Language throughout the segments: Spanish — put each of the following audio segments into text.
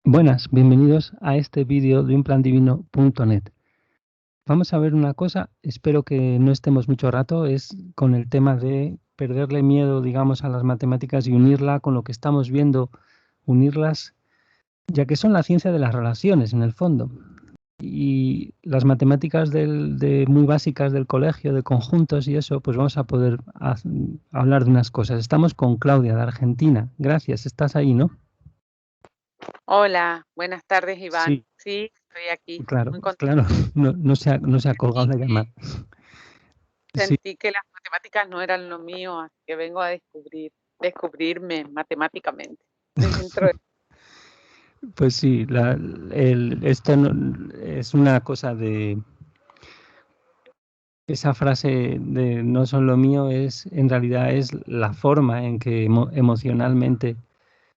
Buenas, bienvenidos a este vídeo de unplandivino.net. Vamos a ver una cosa, espero que no estemos mucho rato, es con el tema de perderle miedo, digamos, a las matemáticas y unirla con lo que estamos viendo, unirlas, ya que son la ciencia de las relaciones en el fondo. Y las matemáticas muy básicas del colegio, de conjuntos y eso, pues vamos a poder hablar de unas cosas. Estamos con Claudia de Argentina. Gracias, estás ahí, ¿no? Hola, buenas tardes, Iván. Sí. Sí, estoy aquí, Claro, muy contenta. claro, no se ha colgado Sentí la que llamada. Sí, sentí que las matemáticas no eran lo mío, así que vengo a descubrirme matemáticamente dentro de... pues sí, esto es una cosa de esa frase de no son lo mío, en realidad es la forma en que emocionalmente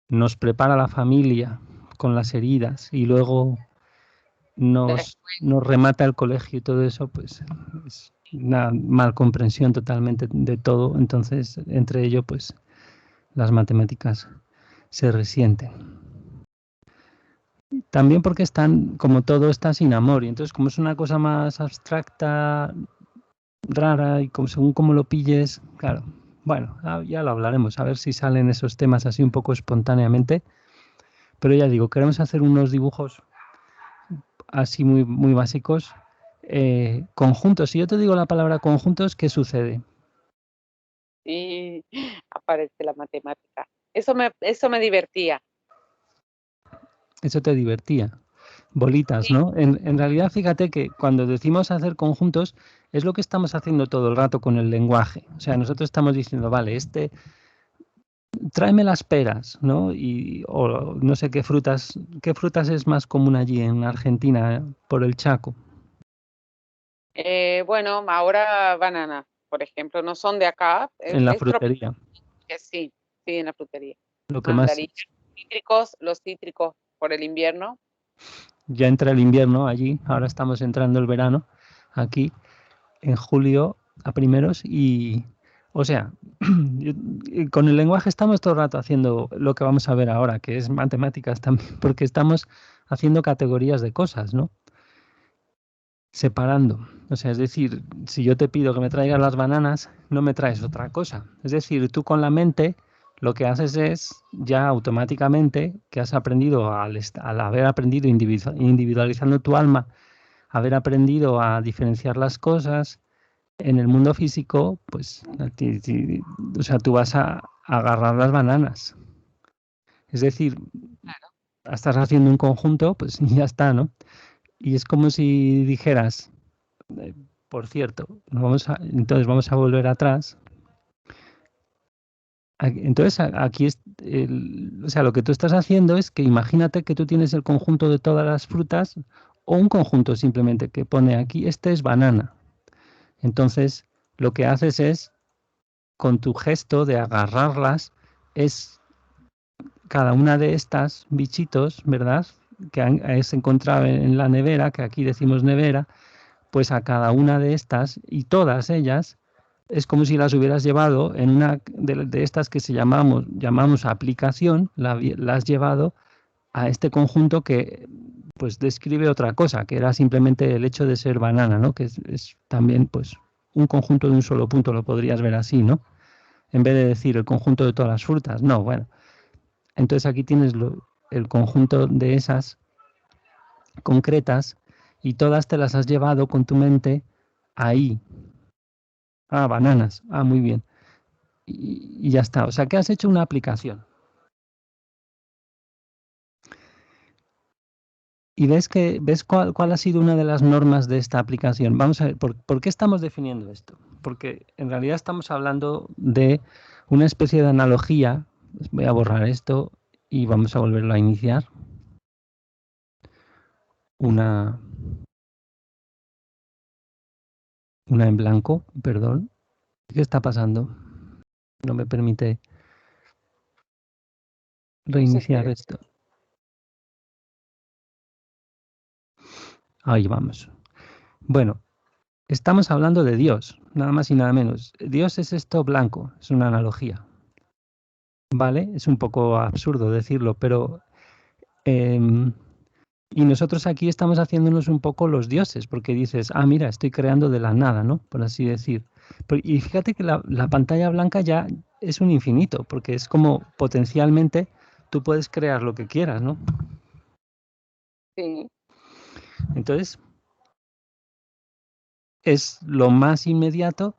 nos prepara la familia con las heridas y luego nos remata el colegio y todo eso, pues es una mal comprensión totalmente de todo. Entonces, entre ello, pues las matemáticas se resienten. También porque están, como todo está sin amor, y entonces como es una cosa más abstracta, rara, y como, según cómo lo pilles, claro, bueno, ya lo hablaremos, a ver si salen esos temas así un poco espontáneamente, pero ya digo, queremos hacer unos dibujos así muy, muy básicos, conjuntos. Si yo te digo la palabra conjuntos, ¿qué sucede? Sí, aparece la matemática. Eso me divertía. Eso te divertía. Bolitas, Sí, ¿no? En realidad, fíjate que cuando decimos hacer conjuntos, es lo que estamos haciendo todo el rato con el lenguaje. O sea, nosotros estamos diciendo, vale, tráeme las peras, ¿no? O no sé qué frutas es más común allí en Argentina, por el Chaco, bueno, ahora bananas, por ejemplo, no son de acá, en la es tropical, frutería. sí, sí, en la frutería. Lo que más, Mandarina, los cítricos por el invierno. ya entra el invierno allí, ahora estamos entrando el verano, aquí, en julio a primeros, o sea, con el lenguaje estamos todo el rato haciendo lo que vamos a ver ahora, que es matemáticas también, porque estamos haciendo categorías de cosas, ¿no? Separando. O sea, es decir, si yo te pido que me traigas las bananas, no me traes otra cosa. Es decir, tú con la mente lo que haces es ya automáticamente que has aprendido al haber aprendido individualizando tu alma, haber aprendido a diferenciar las cosas en el mundo físico, pues, o sea, tú vas a agarrar las bananas. Es decir, estás haciendo un conjunto, pues y ya está, ¿no? Y es como si dijeras, eh, por cierto, entonces vamos a volver atrás. Entonces aquí o sea, lo que tú estás haciendo es que imagínate que tú tienes el conjunto de todas las frutas o un conjunto simplemente que pone aquí, este es banana. Entonces, lo que haces es, con tu gesto de agarrarlas, es cada una de estas bichitos, ¿verdad? Que has encontrado en la nevera, que aquí decimos nevera, pues a cada una de estas y todas ellas es como si las hubieras llevado en una de estas que llamamos aplicación, la has llevado a este conjunto que pues describe otra cosa, que era simplemente el hecho de ser banana, ¿no? Que es también pues un conjunto de un solo punto, lo podrías ver así, ¿no? En vez de decir el conjunto de todas las frutas, no, bueno. Entonces aquí tienes el conjunto de esas concretas y todas te las has llevado con tu mente ahí. Ah, bananas. Ah, muy bien. Y ya está. O sea, que has hecho una aplicación. Y ves cuál ha sido una de las normas de esta aplicación. Vamos a ver, ¿por qué estamos definiendo esto? Porque en realidad estamos hablando de una especie de analogía. Voy a borrar esto y vamos a volverlo a iniciar. Una en blanco, perdón. ¿Qué está pasando? No me permite No sé qué reiniciar le... esto. Ahí vamos. Bueno, estamos hablando de Dios, nada más y nada menos. Dios es esto blanco, es una analogía. ¿Vale? Es un poco absurdo decirlo, pero Y nosotros aquí estamos haciéndonos un poco los dioses, porque dices, ah, mira, estoy creando de la nada, ¿no? Por así decir. Y fíjate que la pantalla blanca ya es un infinito, porque es como potencialmente tú puedes crear lo que quieras, ¿no? Sí. Entonces, es lo más inmediato,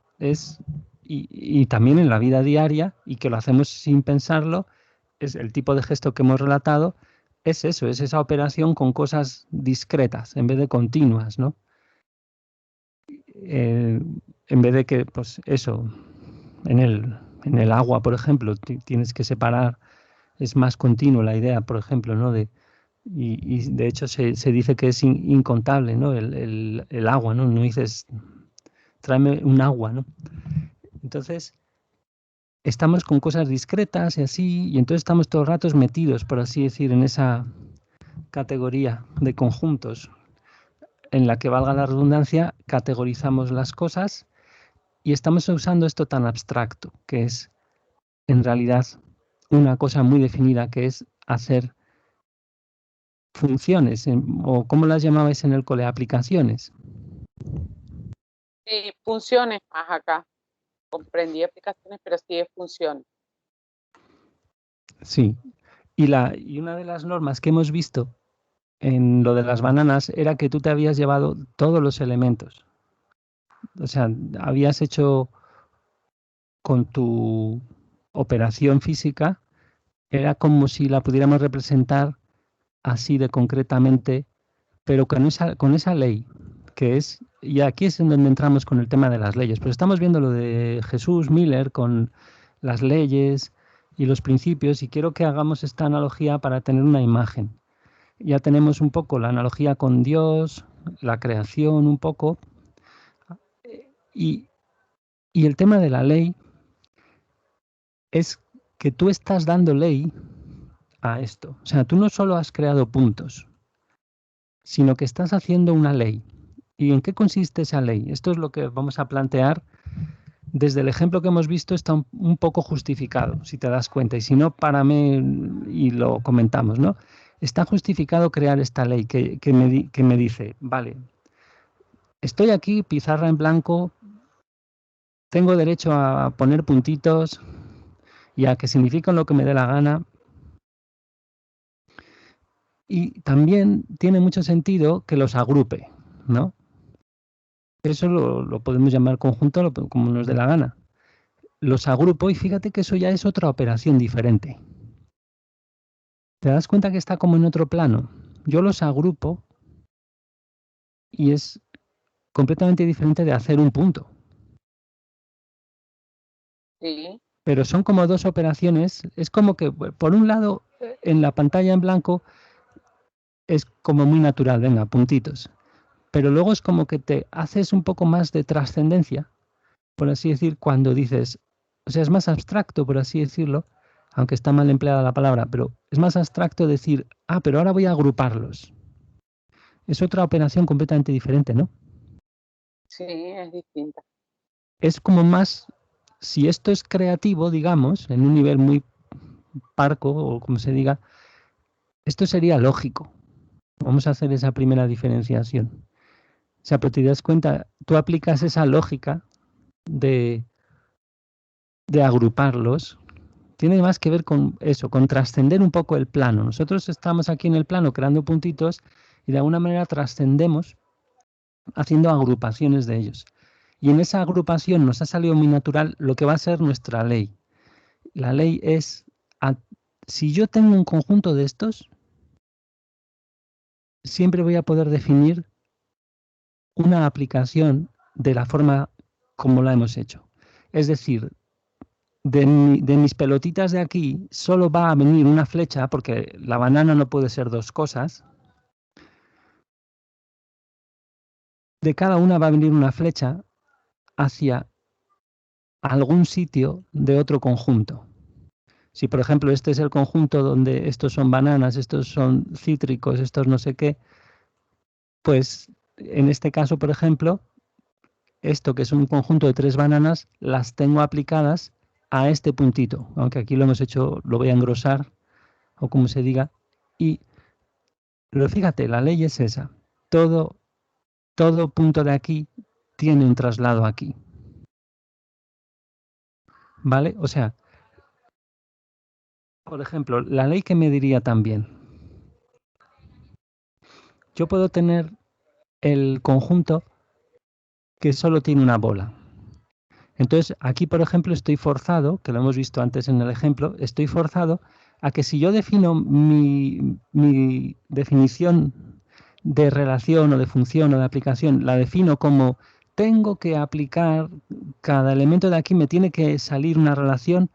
y también en la vida diaria, y que lo hacemos sin pensarlo, es el tipo de gesto que hemos relatado, es eso, es esa operación con cosas discretas en vez de continuas, ¿no? En vez de que, pues eso, en el agua, por ejemplo, tienes que separar, es más continuo la idea, por ejemplo, ¿no? Y de hecho se dice que es incontable, ¿no? El agua, ¿no? No dices, tráeme un agua, ¿no? Entonces, estamos con cosas discretas y así, y entonces estamos todo el rato metidos, por así decir, en esa categoría de conjuntos en la que, valga la redundancia, categorizamos las cosas y estamos usando esto tan abstracto, que es en realidad una cosa muy definida, que es hacer funciones, o ¿cómo las llamabais en el cole? Aplicaciones. Sí, funciones más acá. Comprendí aplicaciones, pero sí es funciones. Sí. Y una de las normas que hemos visto en lo de las bananas era que tú te habías llevado todos los elementos. O sea, habías hecho con tu operación física, era como si la pudiéramos representar así de concretamente, pero con esa ley, que es, y aquí es en donde entramos con el tema de las leyes, pues estamos viendo lo de Jesús Miller con las leyes y los principios, y quiero que hagamos esta analogía para tener una imagen. Ya tenemos un poco la analogía con Dios, la creación un poco, y, y el tema de la ley es que tú estás dando ley a esto. O sea, tú no solo has creado puntos, sino que estás haciendo una ley. ¿Y en qué consiste esa ley? Esto es lo que vamos a plantear. Desde el ejemplo que hemos visto está un poco justificado, si te das cuenta. Y si no, párame y lo comentamos, ¿no? Está justificado crear esta ley que me dice, vale, estoy aquí, pizarra en blanco, tengo derecho a poner puntitos y a que significan lo que me dé la gana. Y también tiene mucho sentido que los agrupe, ¿no? Eso lo podemos llamar conjunto como nos dé la gana. Los agrupo y fíjate que eso ya es otra operación diferente. ¿Te das cuenta que está como en otro plano? Yo los agrupo y es completamente diferente de hacer un punto. Sí. Pero son como dos operaciones. Es como que, por un lado, en la pantalla en blanco es como muy natural, venga, puntitos. Pero luego es como que te haces un poco más de trascendencia, por así decir, cuando dices, o sea, es más abstracto, por así decirlo, aunque está mal empleada la palabra, pero es más abstracto decir, ah, pero ahora voy a agruparlos. Es otra operación completamente diferente, ¿no? Sí, es distinta. Es como más, si esto es creativo, digamos, en un nivel muy parco, o como se diga, esto sería lógico. Vamos a hacer esa primera diferenciación. O sea, pero te das cuenta, tú aplicas esa lógica de, de agruparlos, tiene más que ver con eso, con trascender un poco el plano. Nosotros estamos aquí en el plano creando puntitos y de alguna manera trascendemos haciendo agrupaciones de ellos. Y en esa agrupación nos ha salido muy natural lo que va a ser nuestra ley. La ley es, si yo tengo un conjunto de estos, siempre voy a poder definir una aplicación de la forma como la hemos hecho. Es decir, de mis pelotitas de aquí solo va a venir una flecha, porque la banana no puede ser dos cosas. De cada una va a venir una flecha hacia algún sitio de otro conjunto. Si, por ejemplo, este es el conjunto donde estos son bananas, estos son cítricos, estos no sé qué, pues en este caso, por ejemplo, esto que es un conjunto de 3 bananas, las tengo aplicadas a este puntito, aunque aquí lo hemos hecho, lo voy a engrosar, o como se diga, y Pero fíjate, la ley es esa. Todo punto de aquí tiene un traslado aquí. ¿Vale? O sea, por ejemplo, la ley que me diría también. Yo puedo tener el conjunto que solo tiene una bola. Entonces, aquí, por ejemplo, estoy forzado, que lo hemos visto antes en el ejemplo, estoy forzado a que si yo defino mi definición de relación o de función o de aplicación, la defino como tengo que aplicar, cada elemento de aquí me tiene que salir una relación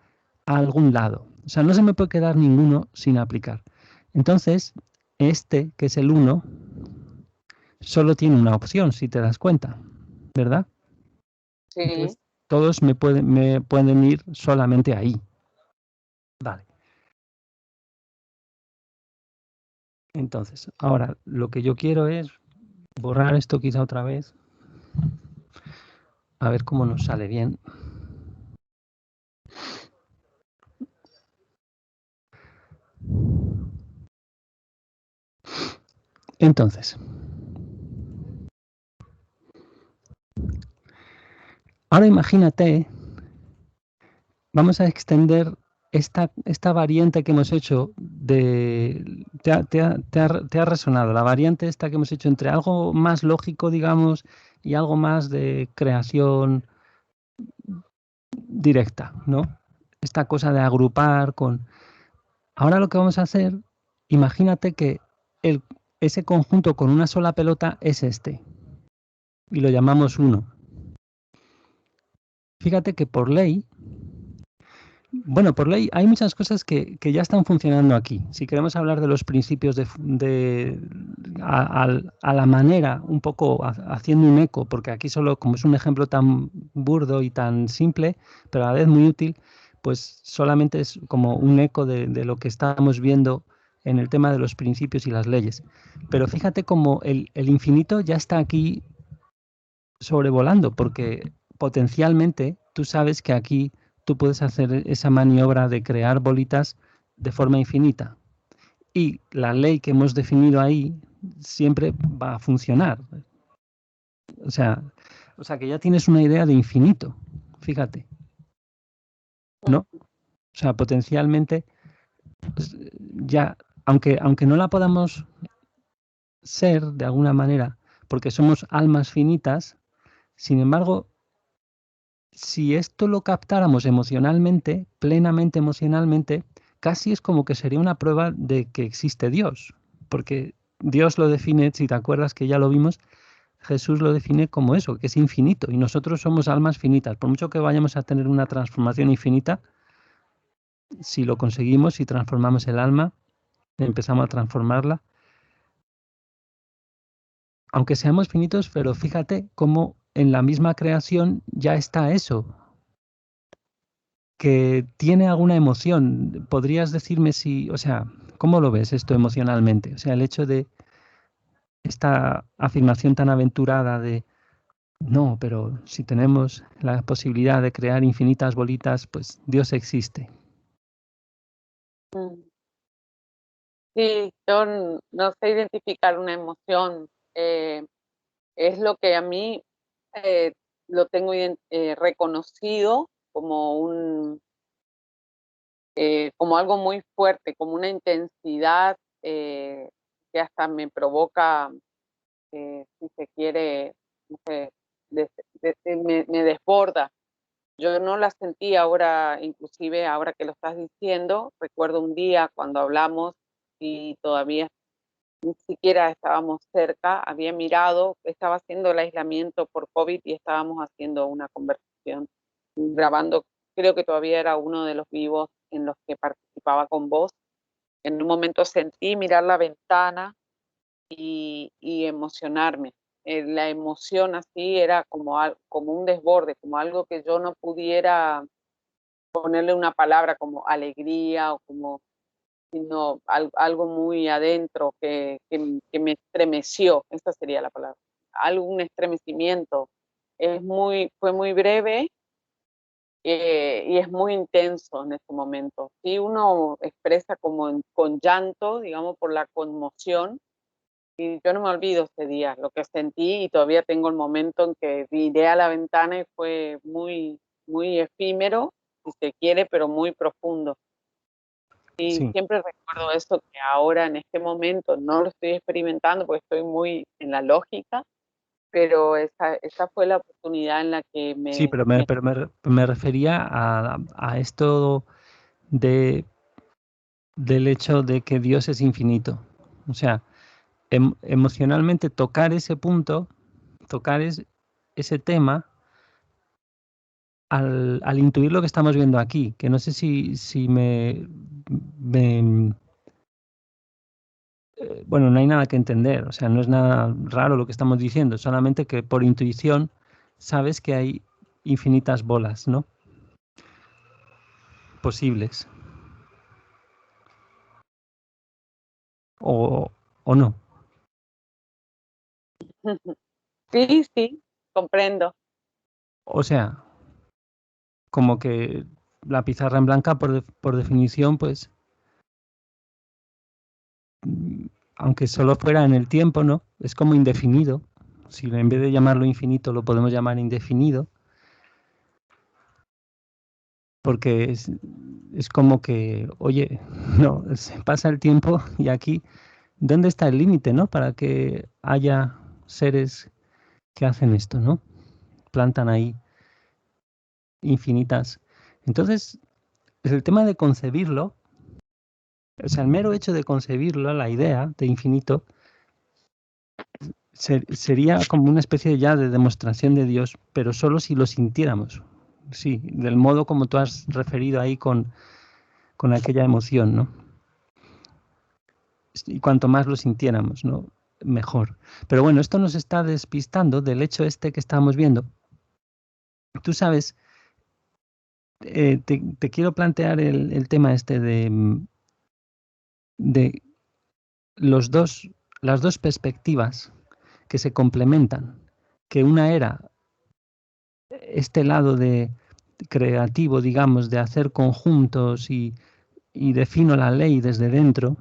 a algún lado. O sea, no se me puede quedar ninguno sin aplicar. Entonces, este, que es el 1, solo tiene una opción, si te das cuenta, ¿verdad? Sí. Entonces, todos me pueden ir solamente ahí. Vale. Entonces, ahora lo que yo quiero es borrar esto quizá otra vez. A ver cómo nos sale bien. Entonces, ahora imagínate, vamos a extender esta variante que hemos hecho de... Te ha resonado la variante esta que hemos hecho entre algo más lógico, digamos, y algo más de creación directa, ¿no? Esta cosa de agrupar con... Ahora lo que vamos a hacer, imagínate que ese conjunto con una sola pelota es este, y lo llamamos 1. Fíjate que por ley, bueno, por ley hay muchas cosas que ya están funcionando aquí. Si queremos hablar de los principios a la manera, un poco haciendo un eco, porque aquí solo, como es un ejemplo tan burdo y tan simple, pero a la vez muy útil, pues solamente es como un eco de lo que estamos viendo en el tema de los principios y las leyes. Pero fíjate como el infinito ya está aquí sobrevolando, porque potencialmente tú sabes que aquí tú puedes hacer esa maniobra de crear bolitas de forma infinita. Y la ley que hemos definido ahí siempre va a funcionar. O sea, que ya tienes una idea de infinito, fíjate, ¿no? O sea, potencialmente pues, ya, aunque no la podamos ser de alguna manera, porque somos almas finitas, sin embargo, si esto lo captáramos emocionalmente, plenamente emocionalmente, casi es como que sería una prueba de que existe Dios, porque Dios lo define, si te acuerdas que ya lo vimos, Jesús lo define como eso, que es infinito, y nosotros somos almas finitas. Por mucho que vayamos a tener una transformación infinita, si lo conseguimos, si transformamos el alma, empezamos a transformarla, aunque seamos finitos, pero fíjate cómo en la misma creación ya está eso, que tiene alguna emoción. ¿Podrías decirme si, o sea, cómo lo ves esto emocionalmente? O sea, el hecho de esta afirmación tan aventurada de, no, pero si tenemos la posibilidad de crear infinitas bolitas, pues Dios existe. Sí, yo no sé identificar una emoción. Es lo que a mí lo tengo reconocido como como algo muy fuerte, como una intensidad que hasta me provoca, si se quiere, no sé, me desborda. Yo no la sentí ahora, inclusive ahora que lo estás diciendo, recuerdo un día cuando hablamos y todavía ni siquiera estábamos cerca, había mirado, estaba haciendo el aislamiento por COVID y estábamos haciendo una conversación, grabando, creo que todavía era uno de los vivos en los que participaba con vos. En un momento sentí mirar la ventana y emocionarme. La emoción así era como un desborde, como algo que yo no pudiera ponerle una palabra como alegría o como, sino algo muy adentro que me estremeció, esa sería la palabra, algún estremecimiento. Fue muy breve y es muy intenso en ese momento. Sí, uno expresa como con llanto, digamos, por la conmoción, Y yo no me olvido ese día, lo que sentí, y todavía tengo el momento en que miré a la ventana y fue muy, muy efímero, si se quiere, pero muy profundo. Y Sí, siempre recuerdo eso, que ahora en este momento no lo estoy experimentando porque estoy muy en la lógica, pero esa fue la oportunidad en la que sí, me, pero me me refería a esto de, del hecho de que Dios es infinito. O sea, emocionalmente tocar ese punto, tocar ese tema al intuir lo que estamos viendo aquí, que no sé si me, bueno, no hay nada que entender, o sea, no es nada raro lo que estamos diciendo, solamente que por intuición sabes que hay infinitas bolas, ¿no? Posibles, o, o no. Sí, sí, comprendo. O sea, como que la pizarra en blanca, por definición, pues, aunque solo fuera en el tiempo, ¿no? Es como indefinido. Si en vez de llamarlo infinito lo podemos llamar indefinido, porque es como que, oye, no, se pasa el tiempo y aquí, ¿dónde está el límite, no? Para que haya seres que hacen esto, ¿no? Plantan ahí infinitas. Entonces, es el tema de concebirlo, o sea, el mero hecho de concebirlo, la idea de infinito, sería como una especie ya de demostración de Dios, pero solo si lo sintiéramos. Sí, del modo como tú has referido ahí con aquella emoción, ¿no? Y cuanto más lo sintiéramos, ¿no? Mejor. Pero bueno, esto nos está despistando del hecho este que estábamos viendo. Tú sabes, te quiero plantear el tema este de las dos perspectivas que se complementan, que una era este lado de creativo, digamos, de hacer conjuntos y defino la ley desde dentro,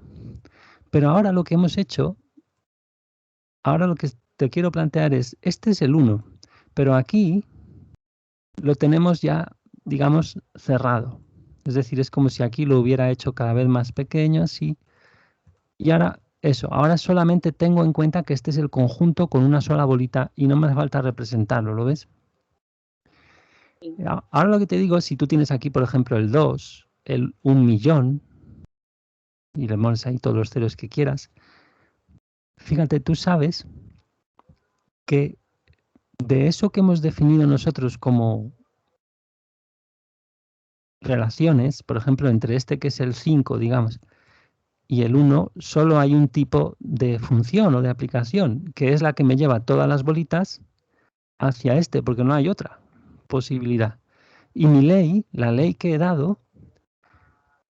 pero ahora lo que hemos hecho, ahora lo que te quiero plantear es, este es el uno, pero aquí lo tenemos ya, digamos, cerrado. Es decir, es como si aquí lo hubiera hecho cada vez más pequeño, así. Y ahora, eso, ahora solamente tengo en cuenta que este es el conjunto con una sola bolita y no me hace falta representarlo, ¿lo ves? Sí. Ahora lo que te digo, si tú tienes aquí, por ejemplo, el 2, el 1.000.000, y le pones ahí todos los ceros que quieras, fíjate, tú sabes que de eso que hemos definido nosotros como relaciones, por ejemplo, entre este que es el 5, digamos, y el 1, solo hay un tipo de función o de aplicación, que es la que me lleva todas las bolitas hacia este, porque no hay otra posibilidad. Y mi ley, la ley que he dado,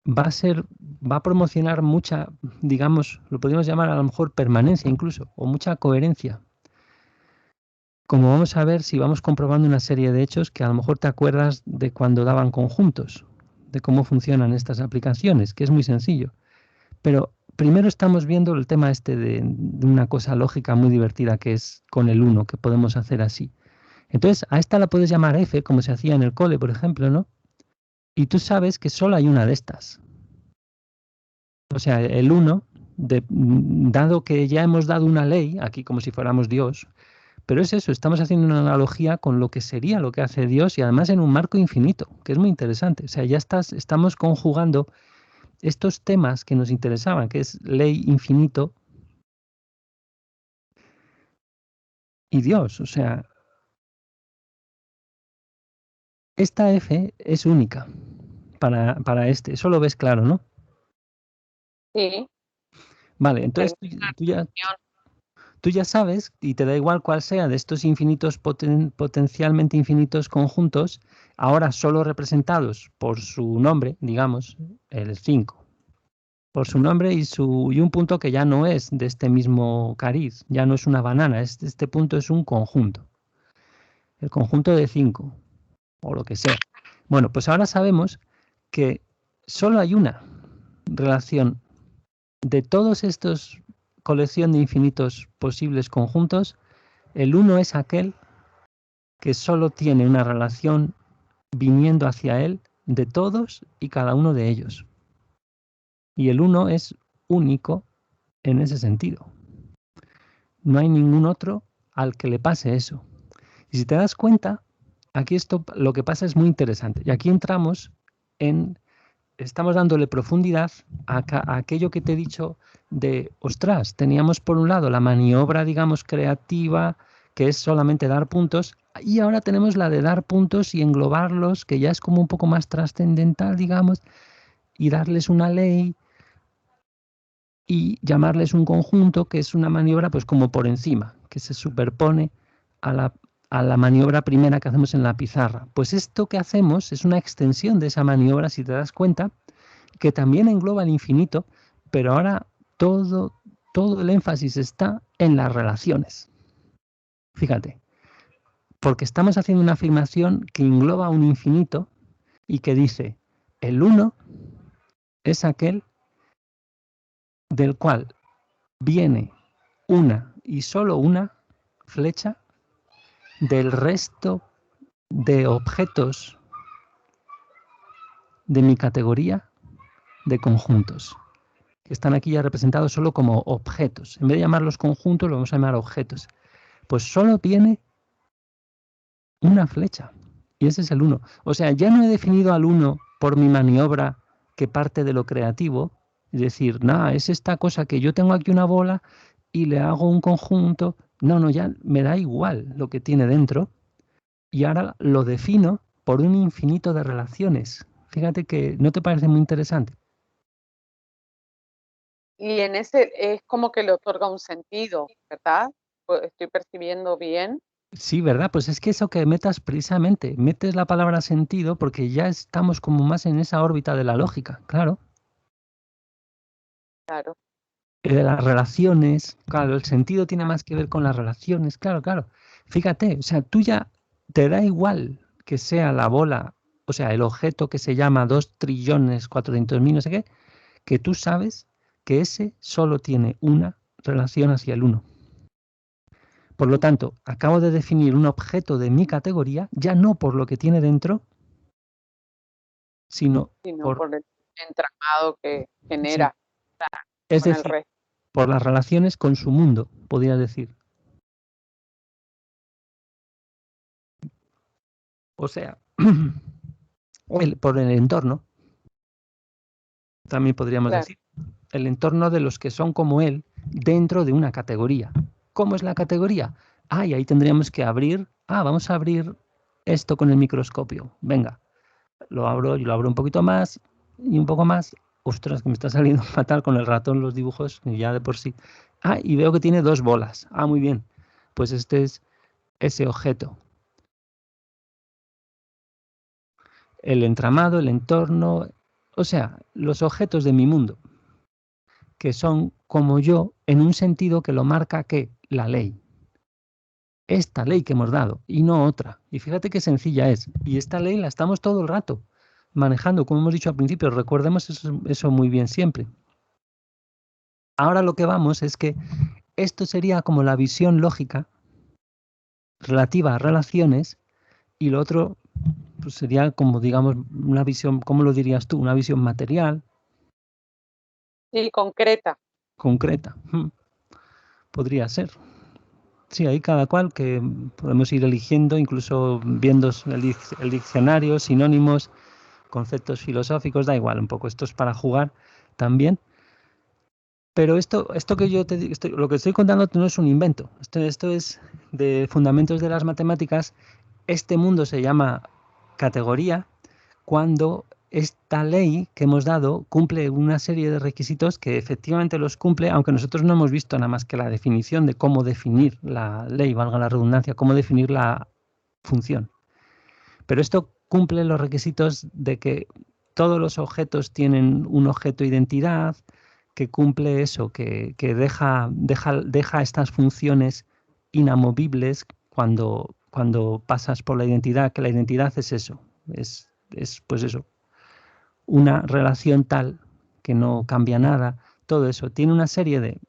va a promocionar mucha, digamos, lo podríamos llamar a lo mejor permanencia incluso, o mucha coherencia. Como vamos a ver si vamos comprobando una serie de hechos que a lo mejor te acuerdas de cuando daban conjuntos, de cómo funcionan estas aplicaciones, que es muy sencillo. Pero primero estamos viendo el tema este de una cosa lógica muy divertida que es con el 1, que podemos hacer así. Entonces, a esta la puedes llamar F, como se hacía en el cole, por ejemplo, ¿no? Y tú sabes que solo hay una de estas. O sea, el 1, dado que ya hemos dado una ley, aquí como si fuéramos Dios, pero es eso, estamos haciendo una analogía con lo que sería lo que hace Dios y además en un marco infinito, que es muy interesante. O sea, ya estamos conjugando estos temas que nos interesaban, que es ley, infinito y Dios. O sea, esta F es única para este. Eso lo ves claro, ¿no? Sí, Vale, me entonces permite la tú ya sabes, y te da igual cuál sea de estos infinitos, potencialmente infinitos conjuntos, ahora solo representados por su nombre, digamos, el 5, por su nombre y un punto que ya no es de este mismo cariz, ya no es una banana, este punto es un conjunto, el conjunto de 5 o lo que sea. Bueno, pues ahora sabemos que solo hay una relación de todos estos colección de infinitos posibles conjuntos, el uno es aquel que solo tiene una relación viniendo hacia él de todos y cada uno de ellos. Y el uno es único en ese sentido. No hay ningún otro al que le pase eso. Y si te das cuenta, aquí esto lo que pasa es muy interesante. Y aquí entramos en, estamos dándole profundidad a aquello que te he dicho de, ostras, teníamos por un lado la maniobra, digamos, creativa, que es solamente dar puntos, y ahora tenemos la de dar puntos y englobarlos, que ya es como un poco más trascendental, digamos, y darles una ley y llamarles un conjunto, que es una maniobra pues como por encima, que se superpone a la maniobra primera que hacemos en la pizarra. Pues esto que hacemos es una extensión de esa maniobra, si te das cuenta, que también engloba el infinito, pero ahora todo el énfasis está en las relaciones. Fíjate, porque estamos haciendo una afirmación que engloba un infinito y que dice, el uno es aquel del cual viene una y solo una flecha del resto de objetos de mi categoría de conjuntos, que están aquí ya representados solo como objetos. En vez de llamarlos conjuntos, lo vamos a llamar objetos. Pues solo tiene una flecha, y ese es el 1. O sea, ya no he definido al 1 por mi maniobra que parte de lo creativo, es decir, nada, es esta cosa que yo tengo aquí una bola y le hago un conjunto. No, ya me da igual lo que tiene dentro, y ahora lo defino por un infinito de relaciones. Fíjate que no te parece muy interesante. Y en ese es como que le otorga un sentido, ¿verdad? Estoy percibiendo bien. Sí, ¿verdad? Pues es que eso que metas precisamente, metes la palabra sentido porque ya estamos como más en esa órbita de la lógica, claro. Claro. De las relaciones, claro, el sentido tiene más que ver con las relaciones, claro. Fíjate, o sea, tú ya te da igual que sea la bola, o sea, el objeto que se llama 2.400.000, no sé qué, que tú sabes que ese solo tiene una relación hacia el 1. Por lo tanto, acabo de definir un objeto de mi categoría, ya no por lo que tiene dentro, sino por el entramado que genera es con el decir, resto. por las relaciones con su mundo, podría decir. O sea, por el entorno, también podríamos decir. El entorno de los que son como él dentro de una categoría. ¿Cómo es la categoría? Y ahí tendríamos que abrir. Vamos a abrir esto con el microscopio. Venga, lo abro un poquito más y un poco más. Ostras, que me está saliendo fatal con el ratón los dibujos, ya de por sí. Y veo que tiene 2 bolas. Muy bien. Pues este es ese objeto. El entramado, el entorno, o sea, los objetos de mi mundo, que son como yo en un sentido que lo marca ¿qué? La ley. Esta ley que hemos dado y no otra. Y fíjate qué sencilla es. Y esta ley la estamos todo el rato manejando, como hemos dicho al principio. Recordemos eso muy bien siempre. Ahora lo que vamos es que esto sería como la visión lógica relativa a relaciones y lo otro pues sería como, digamos, una visión, ¿cómo lo dirías tú? Una visión material. Sí, concreta. Concreta. Podría ser. Sí, hay cada cual que podemos ir eligiendo, incluso viendo el diccionario, sinónimos, conceptos filosóficos, da igual, un poco. Esto es para jugar también. Pero esto que yo te digo, lo que estoy contando no es un invento. Esto es de fundamentos de las matemáticas. Este mundo se llama categoría cuando esta ley que hemos dado cumple una serie de requisitos que efectivamente los cumple, aunque nosotros no hemos visto nada más que la definición de cómo definir la ley, valga la redundancia, cómo definir la función. Pero esto cumple los requisitos de que todos los objetos tienen un objeto identidad, que cumple eso, que deja estas funciones inamovibles cuando pasas por la identidad, que la identidad es eso, es pues eso, una relación tal que no cambia nada, todo eso. Tiene una serie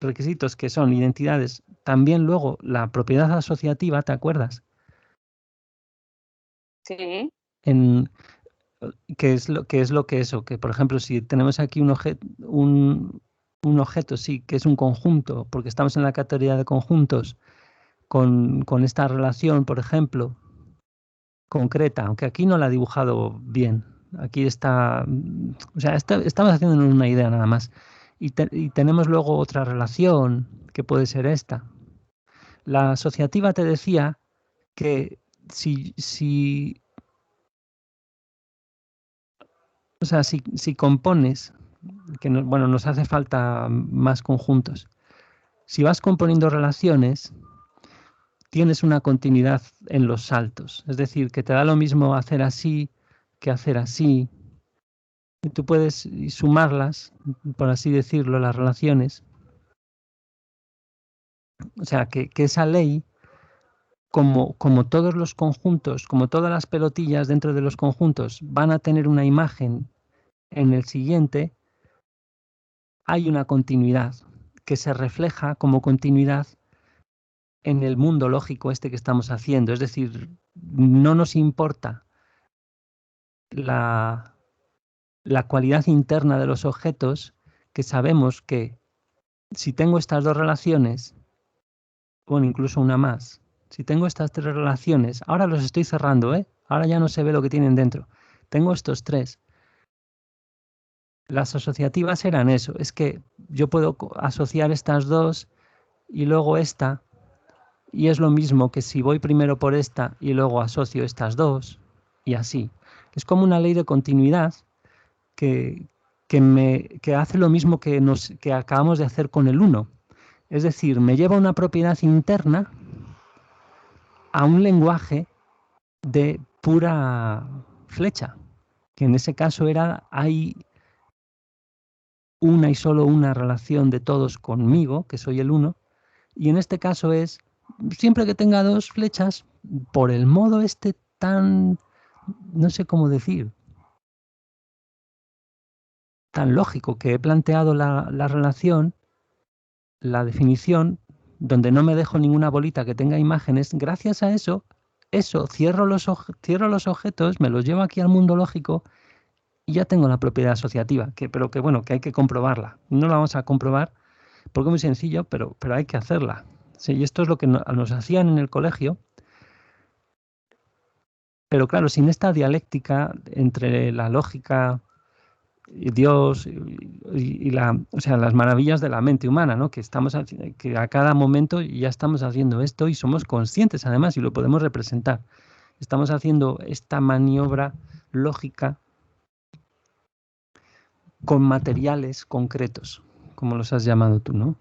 requisitos que son identidades, también luego la propiedad asociativa, ¿te acuerdas? Sí. ¿Qué es lo que eso? Que por ejemplo, si tenemos aquí un objeto, sí, que es un conjunto, porque estamos en la categoría de conjuntos, con esta relación, por ejemplo, concreta, aunque aquí no la he dibujado bien. Aquí está, o sea, estamos haciendo una idea nada más. Y tenemos luego otra relación, que puede ser esta. La asociativa te decía que si o sea, si compones, que bueno, nos hace falta más conjuntos. Si vas componiendo relaciones, tienes una continuidad en los saltos. Es decir, que te da lo mismo hacer así que hacer así. Y tú puedes sumarlas, por así decirlo, las relaciones. O sea, que esa ley, como todos los conjuntos, como todas las pelotillas dentro de los conjuntos van a tener una imagen en el siguiente, hay una continuidad que se refleja como continuidad en el mundo lógico este que estamos haciendo. Es decir, no nos importa la cualidad interna de los objetos, que sabemos que si tengo estas dos relaciones, bueno, incluso una más, si tengo estas tres relaciones, ahora los estoy cerrando, ¿eh? Ahora ya no se ve lo que tienen dentro. Tengo estos tres. Las asociativas eran eso, es que yo puedo asociar estas dos y luego esta, y es lo mismo que si voy primero por esta y luego asocio estas dos, y así. Es como una ley de continuidad que, que hace lo mismo que acabamos de hacer con el 1. Es decir, me lleva una propiedad interna a un lenguaje de pura flecha, que en ese caso hay una y solo una relación de todos conmigo, que soy el 1, y en este caso es, siempre que tenga dos flechas, por el modo este tan, no sé cómo decir, tan lógico que he planteado la relación, la definición, donde no me dejo ninguna bolita que tenga imágenes, gracias a eso, cierro los objetos, me los llevo aquí al mundo lógico y ya tengo la propiedad asociativa, pero que bueno, que hay que comprobarla. No la vamos a comprobar porque es muy sencillo, pero hay que hacerla. Sí, y esto es lo que nos hacían en el colegio. Pero claro, sin esta dialéctica entre la lógica y Dios o sea, las maravillas de la mente humana, ¿no? Que que a cada momento ya estamos haciendo esto y somos conscientes además y lo podemos representar. Estamos haciendo esta maniobra lógica con materiales concretos, como los has llamado tú, ¿no?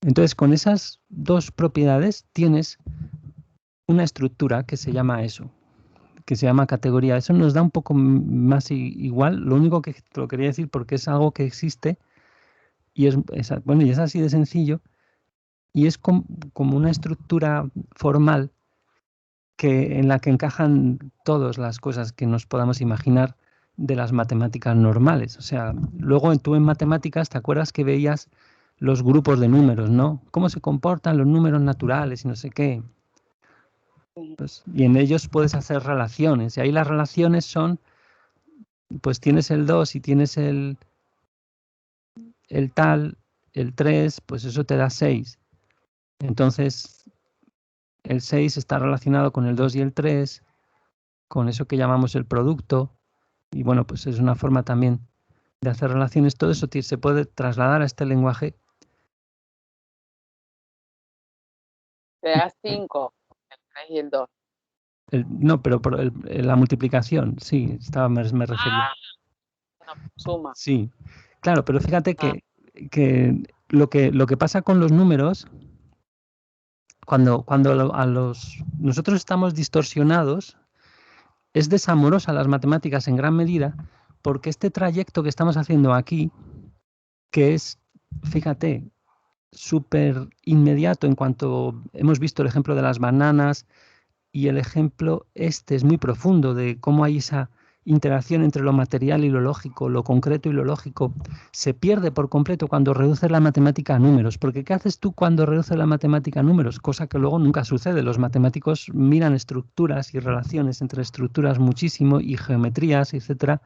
Entonces, con esas dos propiedades tienes una estructura que se llama eso, que se llama categoría. Eso nos da un poco más igual. Lo único que te lo quería decir porque es algo que existe y bueno, y es así de sencillo y es como una estructura formal en la que encajan todas las cosas que nos podamos imaginar de las matemáticas normales. O sea, luego tú en matemáticas te acuerdas que veías los grupos de números, ¿no? Cómo se comportan los números naturales y no sé qué. Pues, y en ellos puedes hacer relaciones. Y ahí las relaciones son, pues tienes el 2 y tienes el tal, el 3, pues eso te da 6. Entonces, el 6 está relacionado con el 2 y el 3, con eso que llamamos el producto. Y bueno, pues es una forma también de hacer relaciones. Todo eso se puede trasladar a este lenguaje. Te da 5, el 3 y el 2. No, pero la multiplicación, sí, me refería. Una suma. Sí, claro, pero fíjate que lo que pasa con los números, cuando nosotros estamos distorsionados, es desamorosa las matemáticas en gran medida, porque este trayecto que estamos haciendo aquí, que es, fíjate, súper inmediato en cuanto hemos visto el ejemplo de las bananas y el ejemplo este es muy profundo de cómo hay interacción entre lo material y lo lógico, lo concreto y lo lógico, se pierde por completo cuando reduces la matemática a números. Porque ¿qué haces tú cuando reduces la matemática a números? Cosa que luego nunca sucede. Los matemáticos miran estructuras y relaciones entre estructuras muchísimo y geometrías, etcétera.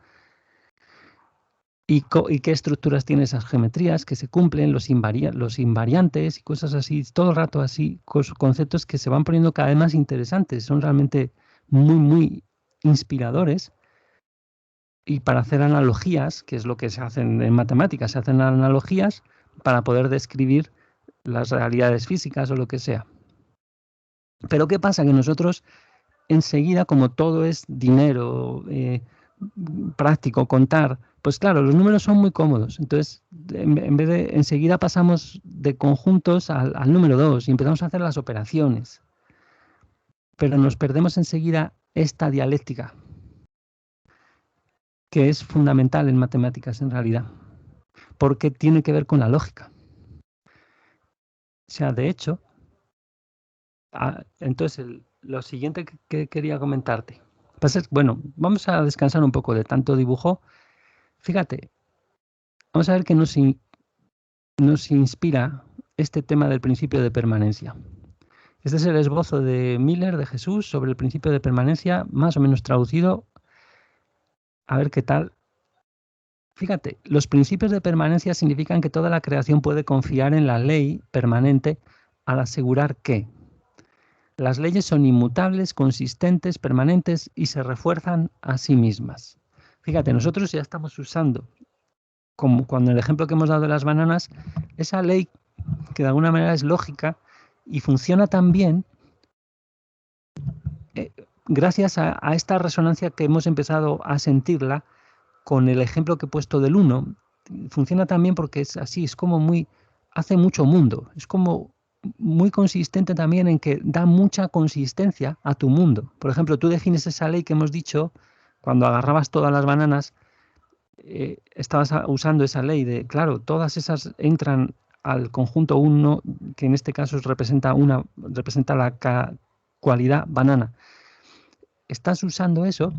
¿Y qué estructuras tienen esas geometrías que se cumplen, los invariantes y cosas así? Todo el rato así, conceptos que se van poniendo cada vez más interesantes. Son realmente muy, muy inspiradores. Y para hacer analogías, que es lo que se hacen en matemáticas, se hacen analogías para poder describir las realidades físicas o lo que sea. Pero ¿qué pasa? Que nosotros enseguida, como todo es dinero, práctico, contar, pues claro, los números son muy cómodos. Entonces, en vez de enseguida pasamos de conjuntos al número 2 y empezamos a hacer las operaciones. Pero nos perdemos enseguida esta dialéctica, que es fundamental en matemáticas en realidad, porque tiene que ver con la lógica. O sea, de hecho, entonces lo siguiente que quería comentarte, pues bueno, vamos a descansar un poco de tanto dibujo. Fíjate, vamos a ver qué nos inspira este tema del principio de permanencia. Este es el esbozo de Miller, de Jesús, sobre el principio de permanencia, más o menos traducido. A ver qué tal. Fíjate, los principios de permanencia significan que toda la creación puede confiar en la ley permanente al asegurar que las leyes son inmutables, consistentes, permanentes y se refuerzan a sí mismas. Fíjate, nosotros ya estamos usando, como cuando el ejemplo que hemos dado de las bananas, esa ley que de alguna manera es lógica y funciona tan bien gracias a esta resonancia que hemos empezado a sentirla con el ejemplo que he puesto del 1. Funciona también porque es así, es como hace mucho mundo, es como muy consistente también en que da mucha consistencia a tu mundo. Por ejemplo, tú defines esa ley que hemos dicho, cuando agarrabas todas las bananas, estabas usando esa ley de, claro, todas esas entran al conjunto 1, que en este caso representa la cualidad banana. Estás usando eso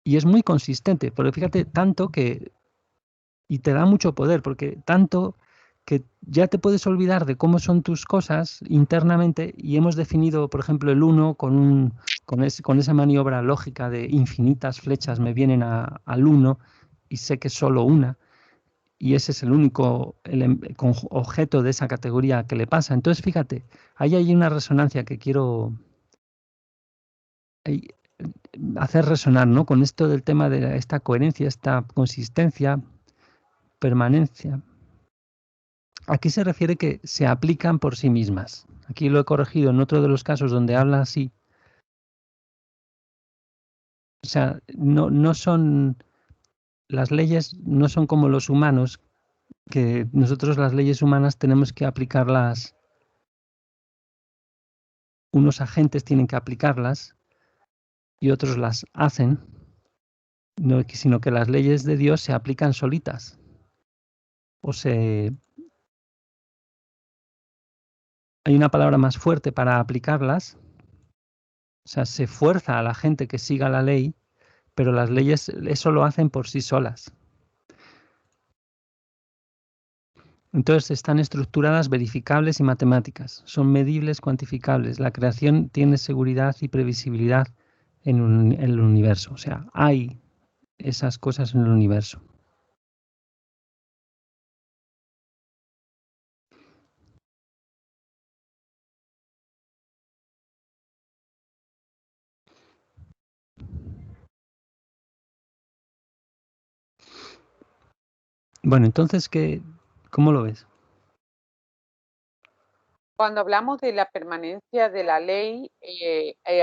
y es muy consistente, porque fíjate, tanto que, y te da mucho poder, porque tanto que ya te puedes olvidar de cómo son tus cosas internamente y hemos definido, por ejemplo, el 1 con esa maniobra lógica de infinitas flechas me vienen al 1 y sé que es solo una y ese es el único objeto de esa categoría que le pasa. Entonces, fíjate, ahí hay una resonancia que quiero hacer resonar, ¿no? Con esto del tema de esta coherencia, esta consistencia, permanencia. Aquí se refiere que se aplican por sí mismas. Aquí lo he corregido en otro de los casos donde habla así. O sea, no son, las leyes no son como los humanos, que nosotros las leyes humanas tenemos que aplicarlas, unos agentes tienen que aplicarlas y otros las hacen, sino que las leyes de Dios se aplican solitas. Hay una palabra más fuerte para aplicarlas. O sea, se fuerza a la gente que siga la ley, pero las leyes eso lo hacen por sí solas. Entonces están estructuradas, verificables y matemáticas. Son medibles, cuantificables. La creación tiene seguridad y previsibilidad en el universo. O sea, hay esas cosas en el universo. Bueno, entonces, ¿cómo lo ves? Cuando hablamos de la permanencia de la ley,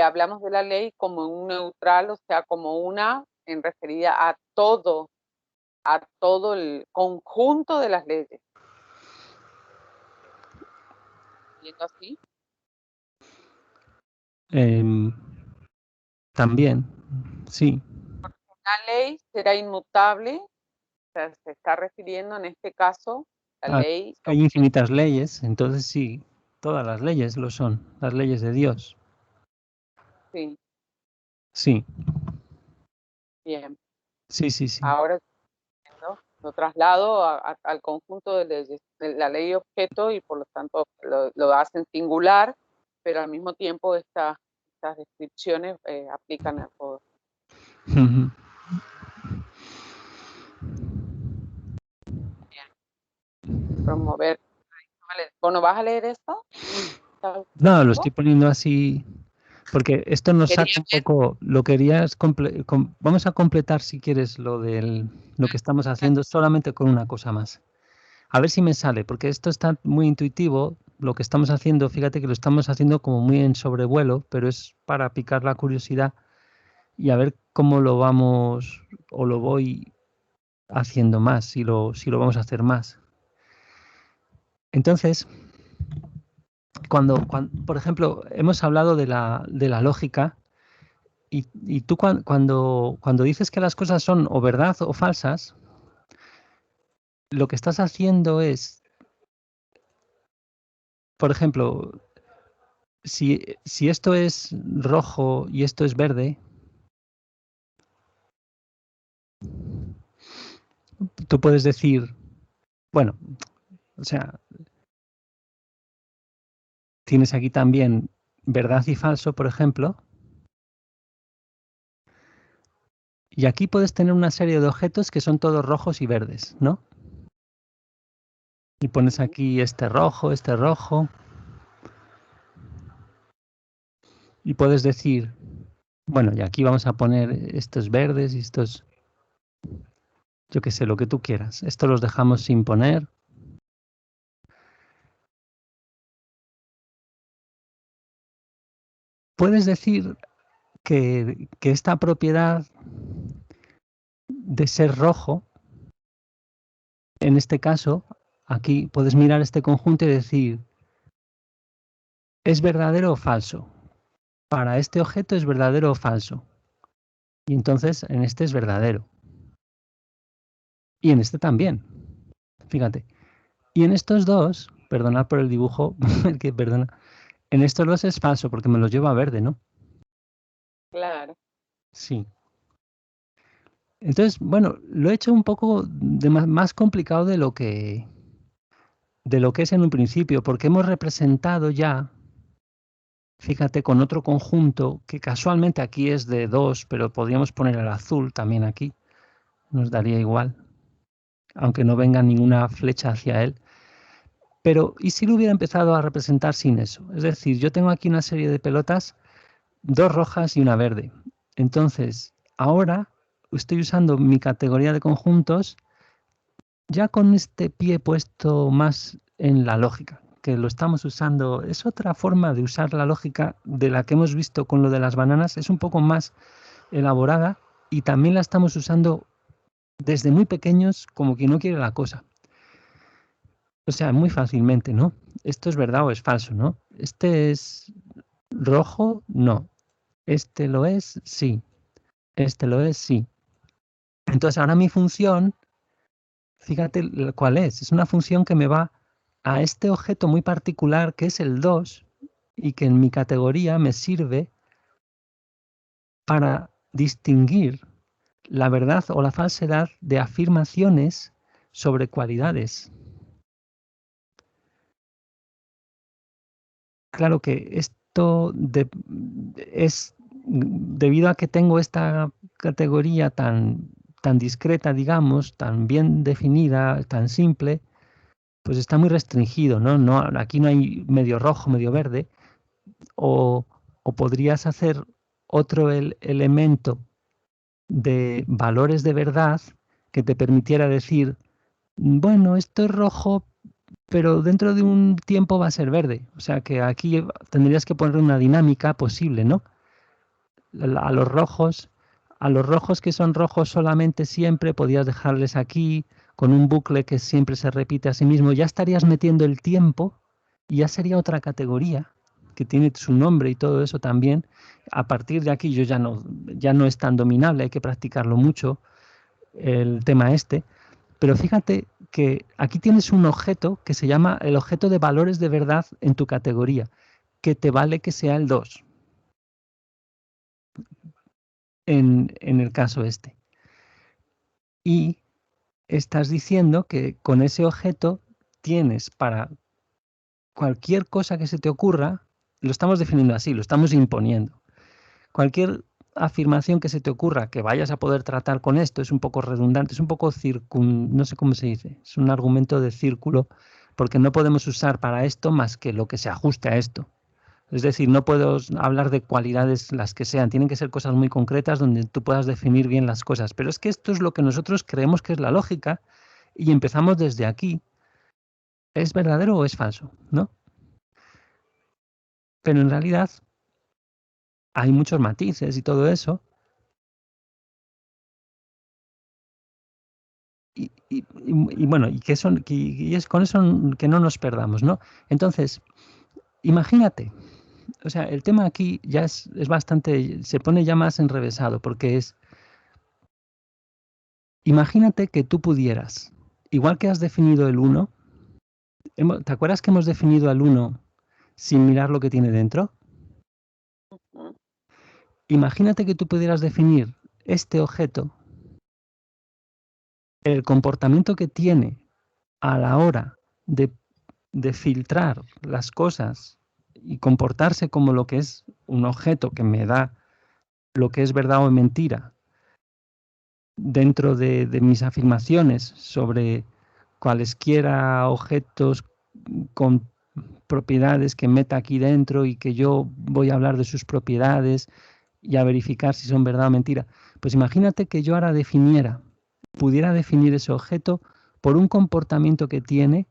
hablamos de la ley como un neutral, o sea, como una en referida a todo el conjunto de las leyes. ¿Viendo así? También, sí. Porque una ley será inmutable, o sea, se está refiriendo en este caso la ley. Hay infinitas leyes, entonces sí, todas las leyes lo son, las leyes de Dios. Sí. Sí. Bien. Sí, sí, sí. Ahora ¿no? Lo traslado al conjunto de leyes, de la ley objeto y por lo tanto lo hacen singular, pero al mismo tiempo estas descripciones aplican a todo. Ujú. Promover. Vale. Bueno, ¿vas a leer esto? No, lo estoy poniendo así porque esto nos Quería saca un poco, lo querías vamos a completar si quieres lo que estamos haciendo solamente con una cosa más. A ver si me sale, porque esto está muy intuitivo, lo que estamos haciendo, fíjate que lo estamos haciendo como muy en sobrevuelo, pero es para picar la curiosidad y a ver cómo lo vamos o lo voy haciendo más, si lo vamos a hacer más. Entonces, cuando por ejemplo, hemos hablado de la lógica y tú cuando dices que las cosas son o verdad o falsas, lo que estás haciendo es, por ejemplo, si esto es rojo y esto es verde, tú puedes decir, bueno, o sea, tienes aquí también verdad y falso, por ejemplo, y aquí puedes tener una serie de objetos que son todos rojos y verdes, ¿no? Y pones aquí este rojo, y puedes decir, bueno, y aquí vamos a poner estos verdes y estos, yo qué sé, lo que tú quieras. Esto los dejamos sin poner. Puedes decir que esta propiedad de ser rojo, en este caso, aquí puedes mirar este conjunto y decir, ¿es verdadero o falso? Para este objeto es verdadero o falso. Y entonces en este es verdadero. Y en este también. Fíjate. Y en estos dos, perdonad por el dibujo, perdona, en estos dos es falso porque me los llevo a verde, ¿no? Claro. Sí. Entonces, bueno, lo he hecho un poco más complicado de lo que es en un principio, porque hemos representado ya, fíjate, con otro conjunto que casualmente aquí es de 2, pero podríamos poner el azul también aquí, nos daría igual, aunque no venga ninguna flecha hacia él. Pero, ¿y si lo hubiera empezado a representar sin eso? Es decir, yo tengo aquí una serie de pelotas, 2 rojas y una verde. Entonces, ahora estoy usando mi categoría de conjuntos ya con este pie puesto más en la lógica, que lo estamos usando, es otra forma de usar la lógica de la que hemos visto con lo de las bananas, es un poco más elaborada y también la estamos usando desde muy pequeños como quien no quiere la cosa. O sea, muy fácilmente, ¿no? Esto es verdad o es falso, ¿no? Este es rojo, no. Este lo es, sí. Este lo es, sí. Entonces ahora mi función, fíjate cuál es una función que me va a este objeto muy particular que es el 2 y que en mi categoría me sirve para distinguir la verdad o la falsedad de afirmaciones sobre cualidades. Claro que esto es debido a que tengo esta categoría tan discreta, digamos, tan bien definida, tan simple, pues está muy restringido, ¿no? Aquí no hay medio rojo, medio verde, o, o podrías hacer otro elemento de valores de verdad que te permitiera decir, bueno, esto es rojo, pero dentro de un tiempo va a ser verde. O sea que aquí tendrías que poner una dinámica posible, ¿no? A los rojos que son rojos solamente siempre, podías dejarles aquí con un bucle que siempre se repite a sí mismo. Ya estarías metiendo el tiempo y ya sería otra categoría que tiene su nombre y todo eso también. A partir de aquí ya no es tan dominable, hay que practicarlo mucho el tema este. Pero fíjate que aquí tienes un objeto que se llama el objeto de valores de verdad en tu categoría, que te vale que sea el 2. en el caso este. Y estás diciendo que con ese objeto tienes para cualquier cosa que se te ocurra, lo estamos definiendo así, lo estamos imponiendo. Cualquier afirmación que se te ocurra que vayas a poder tratar con esto es un poco redundante, es un poco no sé cómo se dice, es un argumento de círculo, porque no podemos usar para esto más que lo que se ajuste a esto. Es decir, no puedo hablar de cualidades las que sean, tienen que ser cosas muy concretas donde tú puedas definir bien las cosas. Pero es que esto es lo que nosotros creemos que es la lógica y empezamos desde aquí. ¿Es verdadero o es falso? ¿No? Pero en realidad hay muchos matices y todo eso. Y bueno, y que son, y es con eso que no nos perdamos, ¿no? Entonces, imagínate, o sea, el tema aquí ya es bastante, se pone ya más enrevesado, porque es, imagínate que tú pudieras, igual que has definido el 1, ¿te acuerdas que hemos definido al 1 sin mirar lo que tiene dentro? Imagínate que tú pudieras definir este objeto, el comportamiento que tiene a la hora de filtrar las cosas y comportarse como lo que es un objeto que me da lo que es verdad o mentira dentro de mis afirmaciones sobre cualesquiera objetos con propiedades que meta aquí dentro y que yo voy a hablar de sus propiedades y a verificar si son verdad o mentira. Pues imagínate que yo ahora pudiera definir ese objeto por un comportamiento que tiene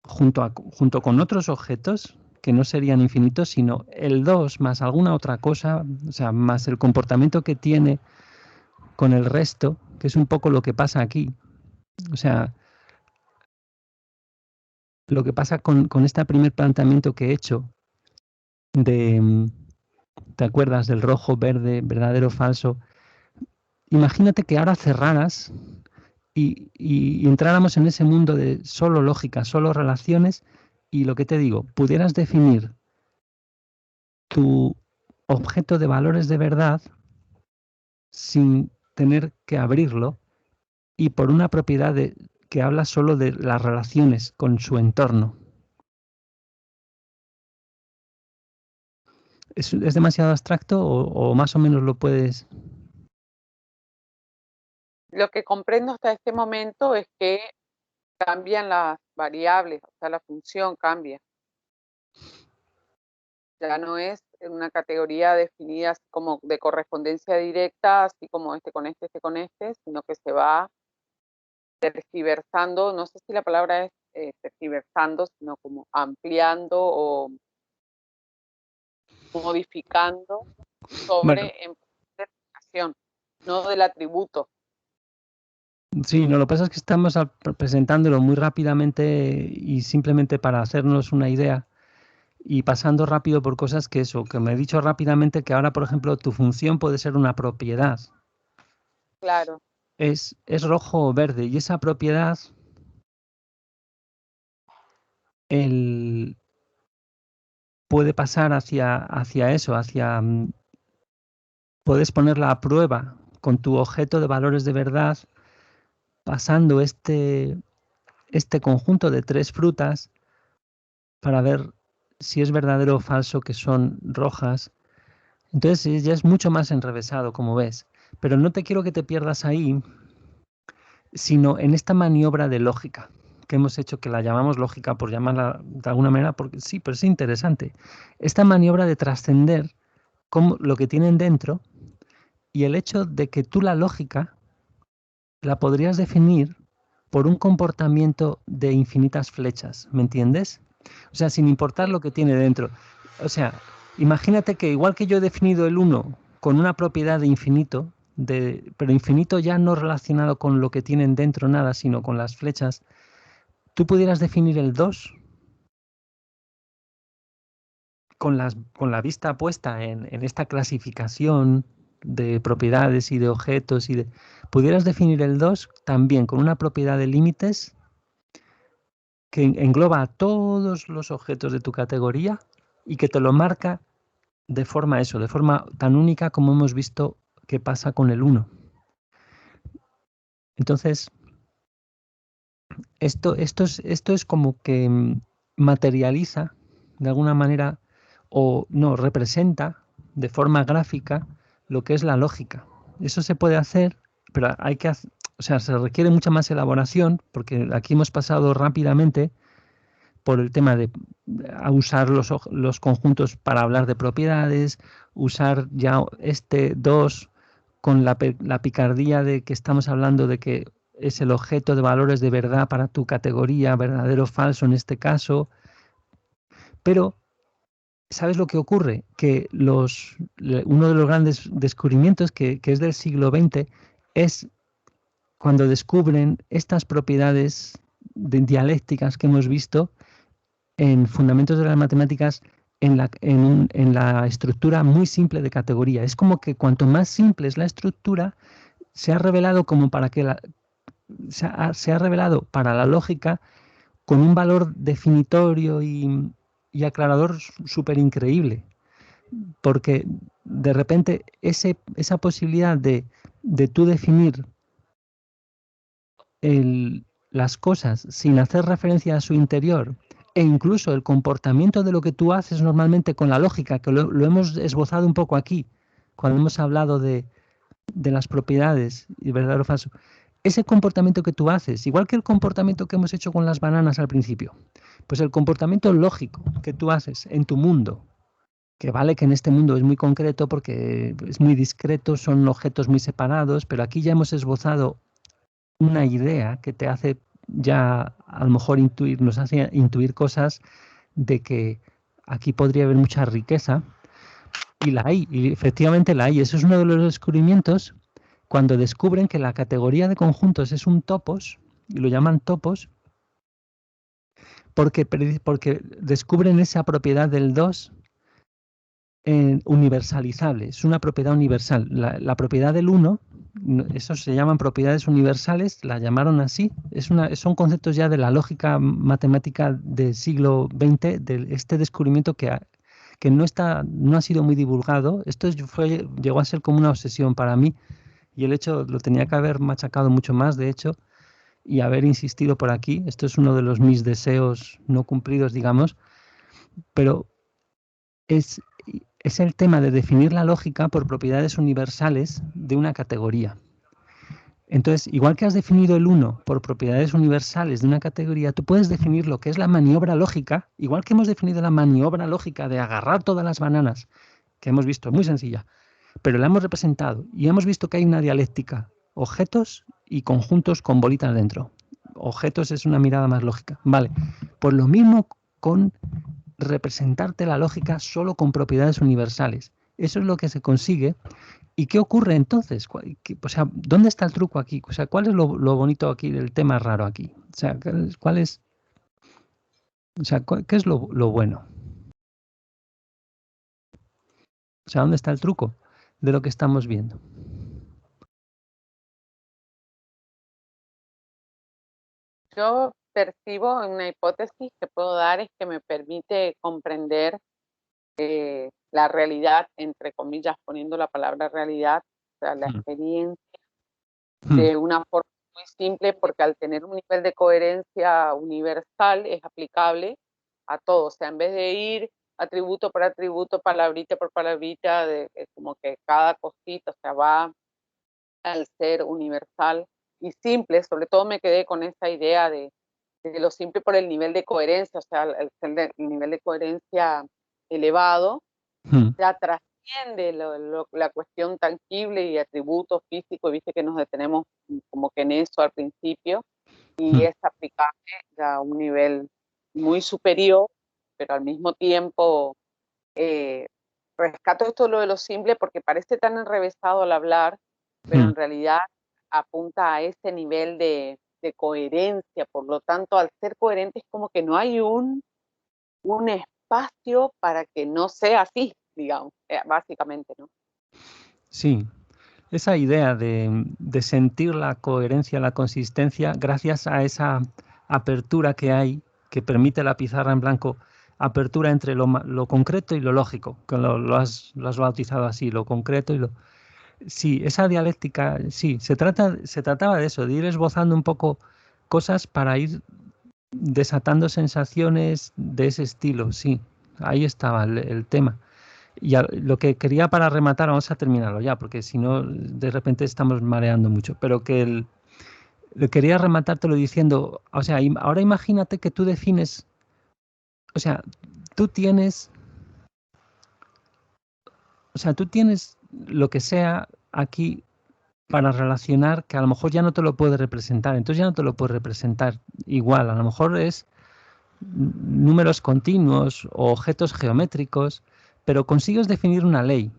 junto con otros objetos que no serían infinitos, sino el 2 más alguna otra cosa, o sea, más el comportamiento que tiene con el resto, que es un poco lo que pasa aquí. O sea, lo que pasa con este primer planteamiento que he hecho de, ¿te acuerdas del rojo, verde, verdadero, falso? Imagínate que ahora cerraras y entráramos en ese mundo de solo lógica, solo relaciones, y lo que te digo, pudieras definir tu objeto de valores de verdad sin tener que abrirlo y por una propiedad que habla solo de las relaciones con su entorno. ¿Es demasiado abstracto o más o menos lo puedes...? Lo que comprendo hasta este momento es que cambian las variables, o sea, la función cambia. Ya no es una categoría definida así como de correspondencia directa, así como este con este, sino que se va tergiversando, no sé si la palabra es tergiversando, sino como ampliando o modificando Bueno, sobre interpretación, no del atributo. sí, no, lo que pasa es que estamos presentándolo muy rápidamente y simplemente para hacernos una idea y pasando rápido por cosas que me he dicho rápidamente que ahora, por ejemplo, tu función puede ser una propiedad. Claro. Es rojo o verde y esa propiedad puede pasar hacia eso, puedes ponerla a prueba con tu objeto de valores de verdad pasando este conjunto de 3 frutas para ver si es verdadero o falso que son rojas. Entonces ya es mucho más enrevesado, como ves. Pero no te quiero que te pierdas ahí, sino en esta maniobra de lógica que hemos hecho, que la llamamos lógica por llamarla de alguna manera, porque sí, pero es interesante. Esta maniobra de trascender lo que tienen dentro y el hecho de que tú la lógica la podrías definir por un comportamiento de infinitas flechas, ¿me entiendes? O sea, sin importar lo que tiene dentro. O sea, imagínate que igual que yo he definido el 1 con una propiedad de infinito, pero infinito ya no relacionado con lo que tienen dentro nada, sino con las flechas, tú pudieras definir el 2 con la vista puesta en esta clasificación de propiedades y de objetos pudieras definir el 2 también con una propiedad de límites que engloba a todos los objetos de tu categoría y que te lo marca de forma tan única como hemos visto que pasa con el uno. Entonces, esto es como que materializa de alguna manera o no, representa de forma gráfica lo que es la lógica. Eso se puede hacer, pero hay que hacer, o sea, se requiere mucha más elaboración, porque aquí hemos pasado rápidamente por el tema de a usar los conjuntos para hablar de propiedades, usar ya este 2 con la picardía de que estamos hablando de que es el objeto de valores de verdad para tu categoría, verdadero o falso en este caso. Pero, ¿sabes lo que ocurre? Que uno de los grandes descubrimientos que es del siglo XX es cuando descubren estas propiedades dialécticas que hemos visto en Fundamentos de las Matemáticas en la estructura muy simple de categoría. Es como que cuanto más simple es la estructura, se ha revelado como para que se ha revelado para la lógica con un valor definitorio y aclarador súper increíble. Porque de repente esa posibilidad de tú definir las cosas sin hacer referencia a su interior e incluso el comportamiento de lo que tú haces normalmente con la lógica, que lo hemos esbozado un poco aquí, cuando hemos hablado de las propiedades y verdadero o falso. Ese comportamiento que tú haces, igual que el comportamiento que hemos hecho con las bananas al principio, pues el comportamiento lógico que tú haces en tu mundo, que vale que en este mundo es muy concreto porque es muy discreto, son objetos muy separados, pero aquí ya hemos esbozado una idea que te hace ya a lo mejor nos hace intuir cosas de que aquí podría haber mucha riqueza, y la hay, y efectivamente la hay. Eso es uno de los descubrimientos cuando descubren que la categoría de conjuntos es un topos, y lo llaman topos, porque descubren esa propiedad del 2 universalizable, es una propiedad universal. La propiedad del 1, eso se llaman propiedades universales, la llamaron así, son conceptos ya de la lógica matemática del siglo XX, de este descubrimiento que no ha sido muy divulgado. Esto llegó a ser como una obsesión para mí, y el hecho lo tenía que haber machacado mucho más, de hecho, y haber insistido por aquí. Esto es uno de mis deseos no cumplidos, digamos, pero es el tema de definir la lógica por propiedades universales de una categoría. Entonces, igual que has definido el 1 por propiedades universales de una categoría, tú puedes definir lo que es la maniobra lógica, igual que hemos definido la maniobra lógica de agarrar todas las bananas, que hemos visto, muy sencilla, pero la hemos representado y hemos visto que hay una dialéctica, objetos y conjuntos con bolitas dentro. Objetos es una mirada más lógica. Vale, pues lo mismo con representarte la lógica solo con propiedades universales. Eso es lo que se consigue. ¿Y qué ocurre entonces? O sea, ¿dónde está el truco aquí? O sea, ¿cuál es lo bonito aquí del tema raro aquí? O sea, ¿cuál es? O sea, ¿qué es lo bueno? O sea, ¿dónde está el truco de lo que estamos viendo? Yo percibo una hipótesis que puedo dar es que me permite comprender la realidad, entre comillas, poniendo la palabra realidad, o sea, la experiencia, de una forma muy simple, porque al tener un nivel de coherencia universal es aplicable a todo. O sea, en vez de ir atributo por atributo, palabrita por palabrita, como que cada cosita, o sea, va al ser universal y simple. Sobre todo me quedé con esa idea de lo simple por el nivel de coherencia, o sea, el nivel de coherencia elevado, ya trasciende la cuestión tangible y atributos físicos, viste que nos detenemos como que en eso al principio, y es aplicable a un nivel muy superior, pero al mismo tiempo rescato esto lo de lo simple porque parece tan enrevesado al hablar, pero en realidad apunta a ese nivel de coherencia. Por lo tanto, al ser coherente es como que no hay un espacio para que no sea así, digamos, básicamente, ¿no? Sí, esa idea de sentir la coherencia, la consistencia, gracias a esa apertura que hay, que permite la pizarra en blanco apertura entre lo concreto y lo lógico, que lo has bautizado así, lo concreto y lo... Sí, esa dialéctica, sí, se trataba de eso, de ir esbozando un poco cosas para ir desatando sensaciones de ese estilo, sí, ahí estaba el tema. Y lo que quería para rematar, vamos a terminarlo ya, porque si no, de repente estamos mareando mucho, pero que lo quería rematártelo diciendo, o sea, ahora imagínate que tú defines, o sea, tú tienes, tú tienes lo que sea aquí para relacionar que a lo mejor ya no te lo puede representar, entonces ya no te lo puede representar igual, a lo mejor es números continuos o objetos geométricos, pero consigues definir una ley.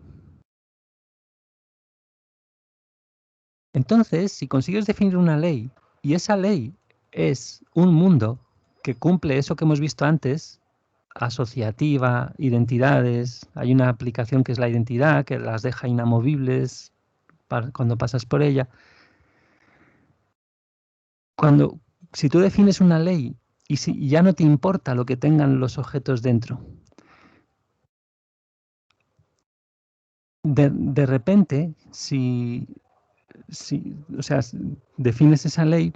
Entonces, si consigues definir una ley y esa ley es un mundo que cumple eso que hemos visto antes, asociativa, identidades, hay una aplicación que es la identidad, que las deja inamovibles cuando pasas por ella. Si tú defines una ley y si ya no te importa lo que tengan los objetos dentro, de repente, si defines esa ley,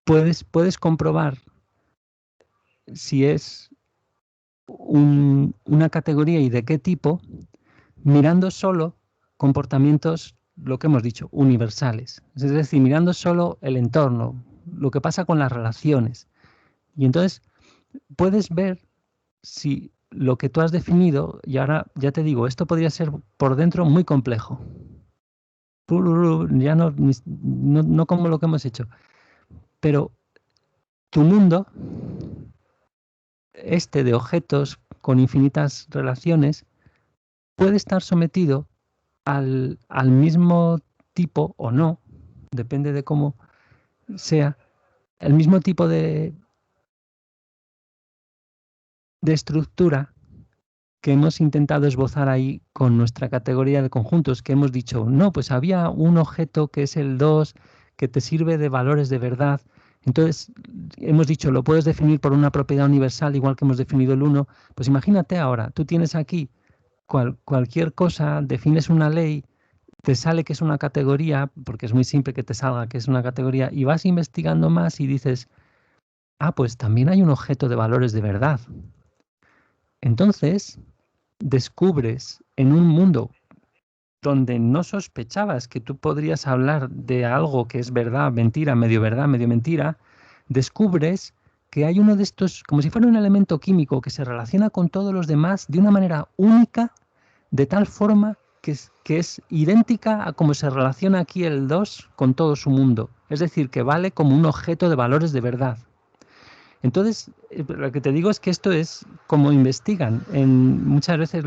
puedes comprobar si es una categoría y de qué tipo, mirando solo comportamientos, lo que hemos dicho, universales. Es decir, mirando solo el entorno, lo que pasa con las relaciones. Y entonces puedes ver si lo que tú has definido, y ahora ya te digo, esto podría ser por dentro muy complejo. Ya no como lo que hemos hecho. Pero tu mundo, de objetos con infinitas relaciones, puede estar sometido al mismo tipo o no, depende de cómo sea, el mismo tipo de estructura que hemos intentado esbozar ahí con nuestra categoría de conjuntos, que hemos dicho, no, pues había un objeto que es el 2, que te sirve de valores de verdad. Entonces, hemos dicho, lo puedes definir por una propiedad universal, igual que hemos definido el 1. Pues imagínate ahora, tú tienes aquí cualquier cosa, defines una ley, te sale que es una categoría, porque es muy simple que te salga que es una categoría, y vas investigando más y dices, pues también hay un objeto de valores de verdad. Entonces, descubres en un mundo donde no sospechabas que tú podrías hablar de algo que es verdad, mentira, medio mentira, descubres que hay uno de estos, como si fuera un elemento químico que se relaciona con todos los demás de una manera única, de tal forma que es idéntica a cómo se relaciona aquí el 2 con todo su mundo. Es decir, que vale como un objeto de valores de verdad. Entonces, lo que te digo es que esto es como investigan. Muchas veces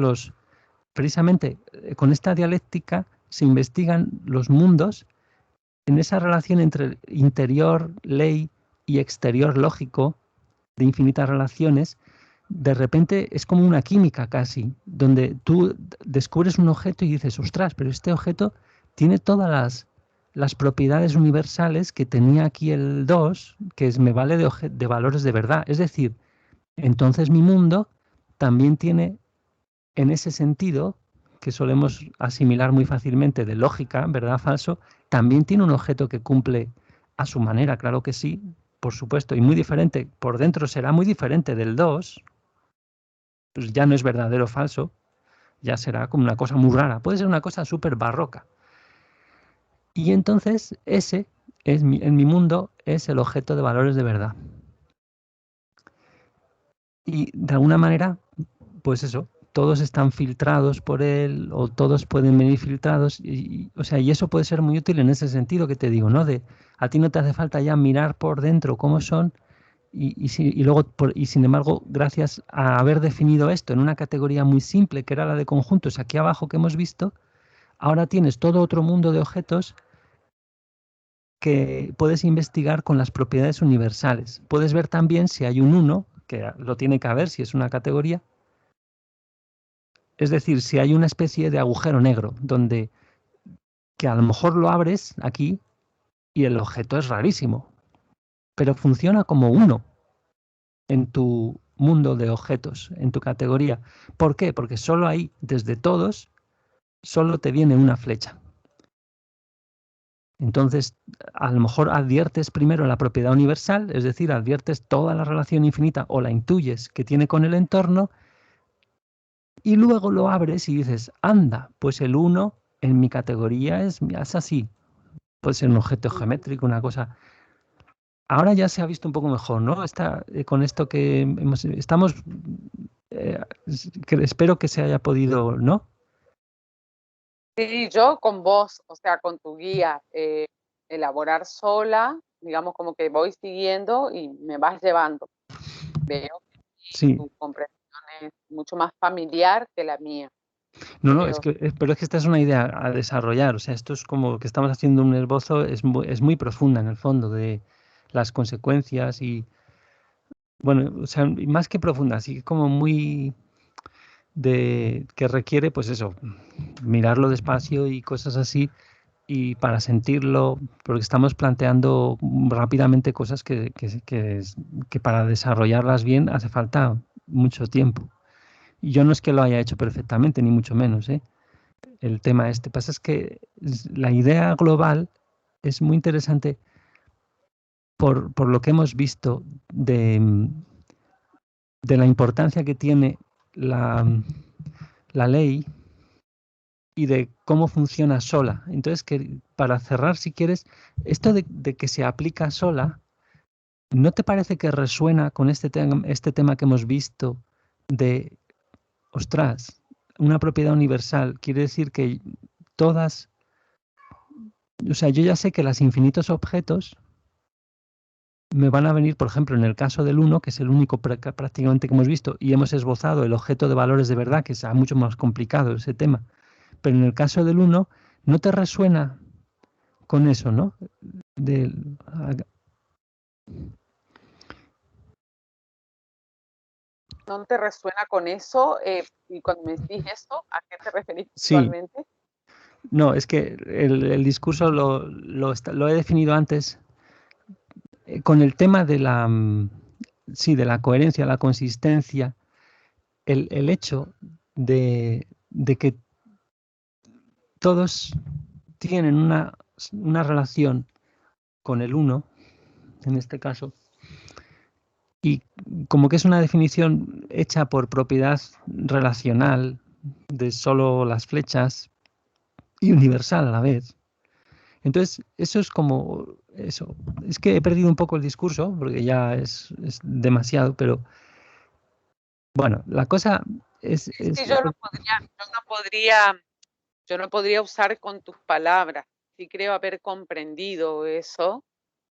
precisamente con esta dialéctica se investigan los mundos en esa relación entre interior, ley y exterior lógico, de infinitas relaciones. De repente es como una química casi, donde tú descubres un objeto y dices, ostras, pero este objeto tiene todas las propiedades universales que tenía aquí el 2, que me vale de valores de verdad. Es decir, entonces mi mundo también tiene, en ese sentido, que solemos asimilar muy fácilmente de lógica, verdad, falso, también tiene un objeto que cumple a su manera, claro que sí, por supuesto, y muy diferente, por dentro será muy diferente del 2, pues ya no es verdadero o falso, ya será como una cosa muy rara, puede ser una cosa súper barroca. Y entonces ese en mi mundo es el objeto de valores de verdad. Y de alguna manera, pues eso, todos están filtrados por él o todos pueden venir filtrados y eso puede ser muy útil en ese sentido que te digo, ¿no? A ti no te hace falta ya mirar por dentro cómo son y luego, sin embargo, gracias a haber definido esto en una categoría muy simple, que era la de conjuntos aquí abajo que hemos visto, ahora tienes todo otro mundo de objetos que puedes investigar con las propiedades universales. Puedes ver también si hay un 1, que lo tiene que haber si es una categoría. Es decir, si hay una especie de agujero negro, donde que a lo mejor lo abres aquí y el objeto es rarísimo, pero funciona como 1 en tu mundo de objetos, en tu categoría. ¿Por qué? Porque solo ahí, desde todos, solo te viene una flecha. Entonces, a lo mejor adviertes primero la propiedad universal, es decir, adviertes toda la relación infinita o la intuyes que tiene con el entorno, y luego lo abres y dices, anda, pues el 1 en mi categoría es así. Puede ser un objeto geométrico, una cosa. Ahora ya se ha visto un poco mejor, ¿no? Con esto que estamos, que espero que se haya podido, ¿no? Sí, yo con vos, o sea, con tu guía, elaborar sola, digamos como que voy siguiendo y me vas llevando. Veo que Sí. tu comprensión es mucho más familiar que la mía. No, Creo. pero es que esta es una idea a desarrollar. O sea, esto es como que estamos haciendo un esbozo, es muy profunda en el fondo de las consecuencias y, bueno, o sea, más que profunda, sí como muy que requiere, pues eso, mirarlo despacio y cosas así, y para sentirlo, porque estamos planteando rápidamente cosas que para desarrollarlas bien hace falta mucho tiempo. Y yo no es que lo haya hecho perfectamente, ni mucho menos, ¿eh? El tema este. Pasa es que la idea global es muy interesante por lo que hemos visto de la importancia que tiene la ley y de cómo funciona sola. Entonces, que para cerrar, si quieres, esto de que se aplica sola, ¿no te parece que resuena con este tema que hemos visto de, ostras, una propiedad universal? Quiere decir que todas, o sea, yo ya sé que los infinitos objetos me van a venir, por ejemplo, en el caso del 1, que es el único prácticamente que hemos visto, y hemos esbozado el objeto de valores de verdad, que es mucho más complicado ese tema. Pero en el caso del 1, ¿no te resuena con eso, no? ¿No te resuena con eso? Y cuando me decís eso, ¿a qué te referís Sí, actualmente? no, es que el discurso lo he definido antes con el tema de de la coherencia, la consistencia, el hecho de que todos tienen una relación con el 1, en este caso, y como que es una definición hecha por propiedad relacional de solo las flechas y universal a la vez. Entonces, eso es como eso. Es que he perdido un poco el discurso porque ya es demasiado, pero bueno, la cosa es... Sí, yo no podría usar con tus palabras. Sí creo haber comprendido eso.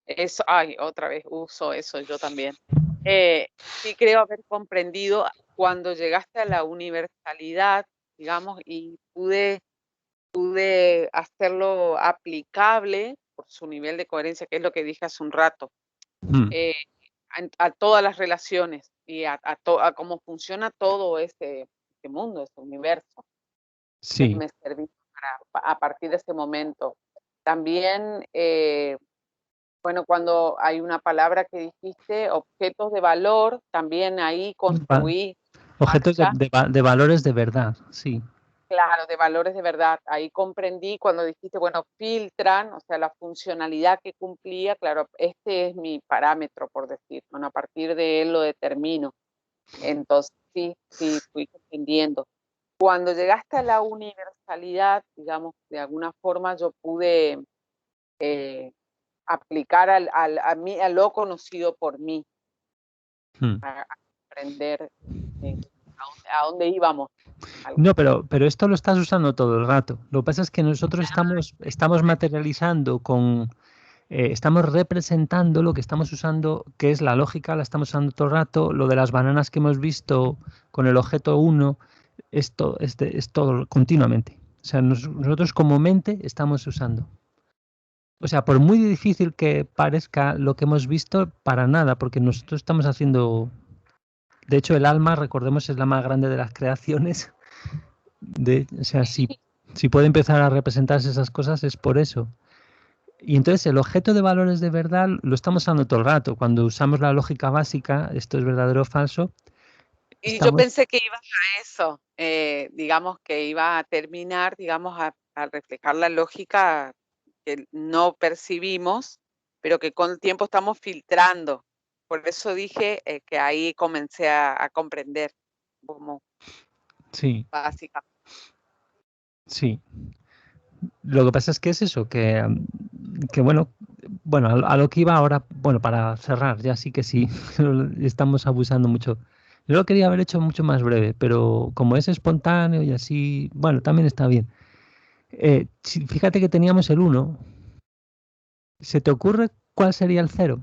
Eso, ay, otra vez uso eso yo también. Sí creo haber comprendido cuando llegaste a la universalidad, digamos, y pude hacerlo aplicable por su nivel de coherencia, que es lo que dije hace un rato, eh, a todas las relaciones y a cómo funciona todo ese mundo, ese universo. Sí, Me serví a partir de ese momento. También, bueno, cuando hay una palabra que dijiste, objetos de valor, también ahí construí objetos marcha, de valores de verdad, sí. claro, de valores de verdad. Ahí comprendí cuando dijiste, bueno, filtran, o sea, la funcionalidad que cumplía, claro, este es mi parámetro, por decir, bueno, a partir de él lo determino. Entonces, sí, fui comprendiendo. Cuando llegaste a la universalidad, digamos, de alguna forma yo pude aplicar a lo conocido por mí, Hmm. a aprender a dónde íbamos. No, pero esto lo estás usando todo el rato. Lo que pasa es que nosotros estamos materializando estamos representando lo que estamos usando, que es la lógica, la estamos usando todo el rato. Lo de las bananas que hemos visto con el objeto 1, es todo continuamente. O sea, nosotros como mente estamos usando. O sea, por muy difícil que parezca lo que hemos visto, para nada, porque nosotros estamos haciendo... De hecho, el alma, recordemos, es la más grande de las creaciones. O sea, si puede empezar a representarse esas cosas es por eso. Y entonces el objeto de valores de verdad lo estamos usando todo el rato. Cuando usamos la lógica básica, esto es verdadero o falso, Y yo pensé que iba a eso, digamos que iba a terminar, digamos, a reflejar la lógica que no percibimos, pero que con el tiempo estamos filtrando. Por eso dije que ahí comencé a comprender como Sí, básica. sí. Lo que pasa es que es eso, que bueno, a lo que iba ahora, bueno, para cerrar, ya sí que sí, estamos abusando mucho. Yo lo quería haber hecho mucho más breve, pero como es espontáneo y así, bueno, también está bien. Fíjate que teníamos el 1. ¿Se te ocurre cuál sería el 0?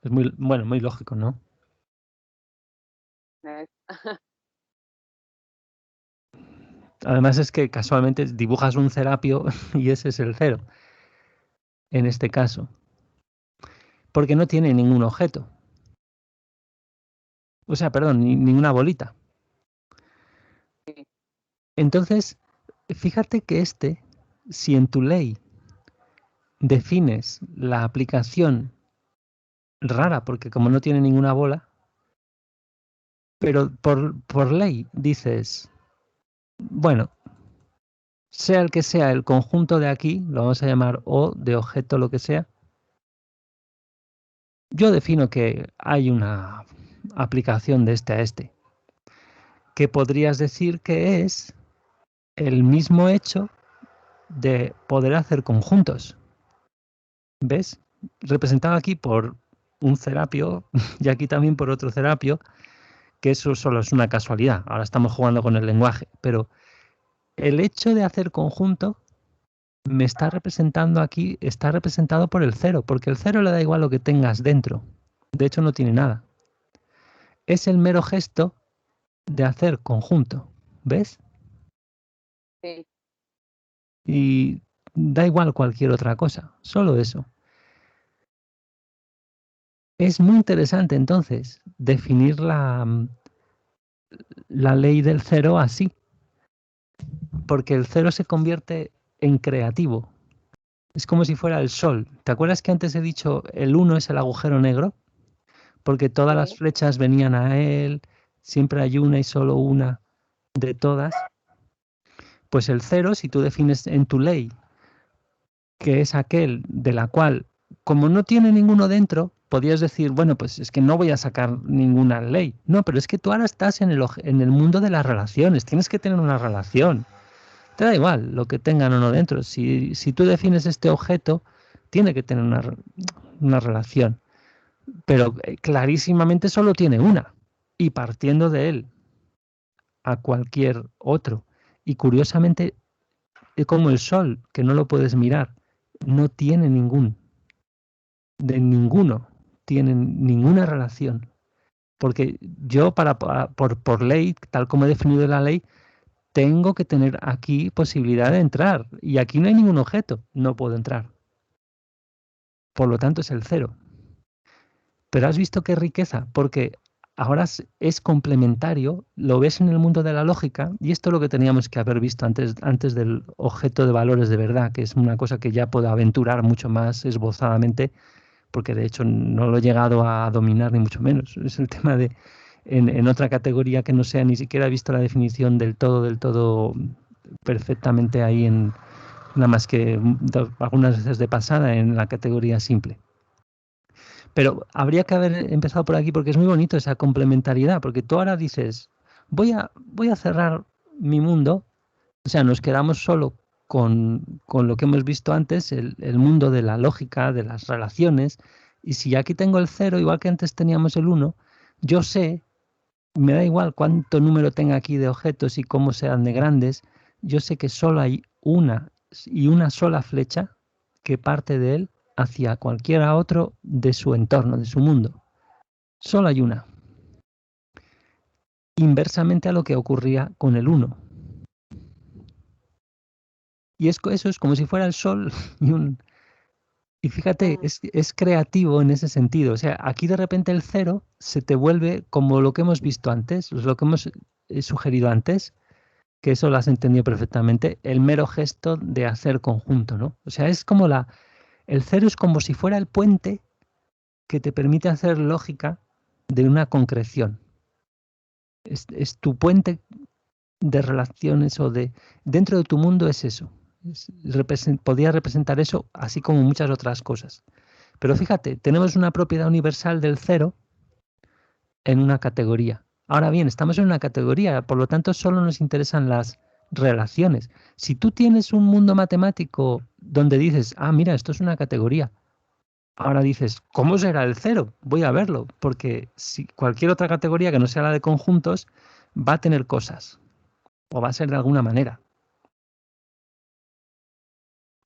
Es muy, bueno, muy lógico, ¿no? Además es que casualmente dibujas un Serapio y ese es el 0, en este caso. Porque no tiene ningún objeto. O sea, perdón, ninguna bolita. Entonces, fíjate que si en tu ley defines la aplicación rara, porque como no tiene ninguna bola, pero por ley dices, bueno, sea el que sea el conjunto de aquí, lo vamos a llamar O de objeto, lo que sea, yo defino que hay una aplicación de este a este, que podrías decir que es el mismo hecho de poder hacer conjuntos. ¿Ves? Representado aquí por un Serapio y aquí también por otro Serapio, que eso solo es una casualidad. Ahora estamos jugando con el lenguaje, pero el hecho de hacer conjunto me está representando aquí, está representado por el 0, porque el 0 le da igual lo que tengas dentro. De hecho, no tiene nada. Es el mero gesto de hacer conjunto. ¿Ves? Sí. Y da igual cualquier otra cosa, solo eso. Es muy interesante entonces definir la ley del 0 así, porque el 0 se convierte en creativo. Es como si fuera el sol. ¿Te acuerdas que antes he dicho el 1 es el agujero negro? Porque todas las flechas venían a él, siempre hay una y solo una de todas. Pues el 0, si tú defines en tu ley que es aquel de la cual, como no tiene ninguno dentro, podrías decir, bueno, pues es que no voy a sacar ninguna ley. No, pero es que tú ahora estás en el mundo de las relaciones, tienes que tener una relación. Te da igual lo que tengan o no dentro. Si tú defines este objeto, tiene que tener una relación. Pero clarísimamente solo tiene una. Y partiendo de él a cualquier otro. Y curiosamente, como el sol, que no lo puedes mirar, no tiene de ninguno, tienen ninguna relación. Porque yo, por ley, tal como he definido la ley, tengo que tener aquí posibilidad de entrar. Y aquí no hay ningún objeto, no puedo entrar. Por lo tanto, es el 0. Pero has visto qué riqueza, porque ahora es complementario, lo ves en el mundo de la lógica, y esto es lo que teníamos que haber visto antes del objeto de valores de verdad, que es una cosa que ya puedo aventurar mucho más esbozadamente, porque de hecho no lo he llegado a dominar ni mucho menos. Es el tema de, en otra categoría que no sea, ni siquiera he visto la definición del todo perfectamente ahí, nada más que algunas veces de pasada en la categoría simple. Pero habría que haber empezado por aquí porque es muy bonito esa complementariedad, porque tú ahora dices, voy a cerrar mi mundo, o sea, nos quedamos solo con lo que hemos visto antes, el mundo de la lógica, de las relaciones, y si aquí tengo el 0, igual que antes teníamos el 1, yo sé, me da igual cuánto número tenga aquí de objetos y cómo sean de grandes, yo sé que solo hay una y una sola flecha que parte de él hacia cualquiera otro de su entorno, de su mundo. Solo hay una. Inversamente a lo que ocurría con el 1. Y eso es como si fuera el sol y fíjate, es creativo en ese sentido. O sea, aquí de repente el 0 se te vuelve como lo que hemos visto antes, lo que hemos sugerido antes, que eso lo has entendido perfectamente, el mero gesto de hacer conjunto, ¿no? O sea, es como el 0 es como si fuera el puente que te permite hacer lógica de una concreción. Es tu puente de relaciones o de dentro de tu mundo es eso. Podría representar eso, así como muchas otras cosas. Pero fíjate, tenemos una propiedad universal del cero en una categoría. Ahora bien, estamos en una categoría, por lo tanto solo nos interesan las relaciones. Si tú tienes un mundo matemático donde dices, ah, mira, esto es una categoría, ahora dices, ¿cómo será el cero? Voy a verlo, porque si cualquier otra categoría que no sea la de conjuntos va a tener cosas, o va a ser de alguna manera.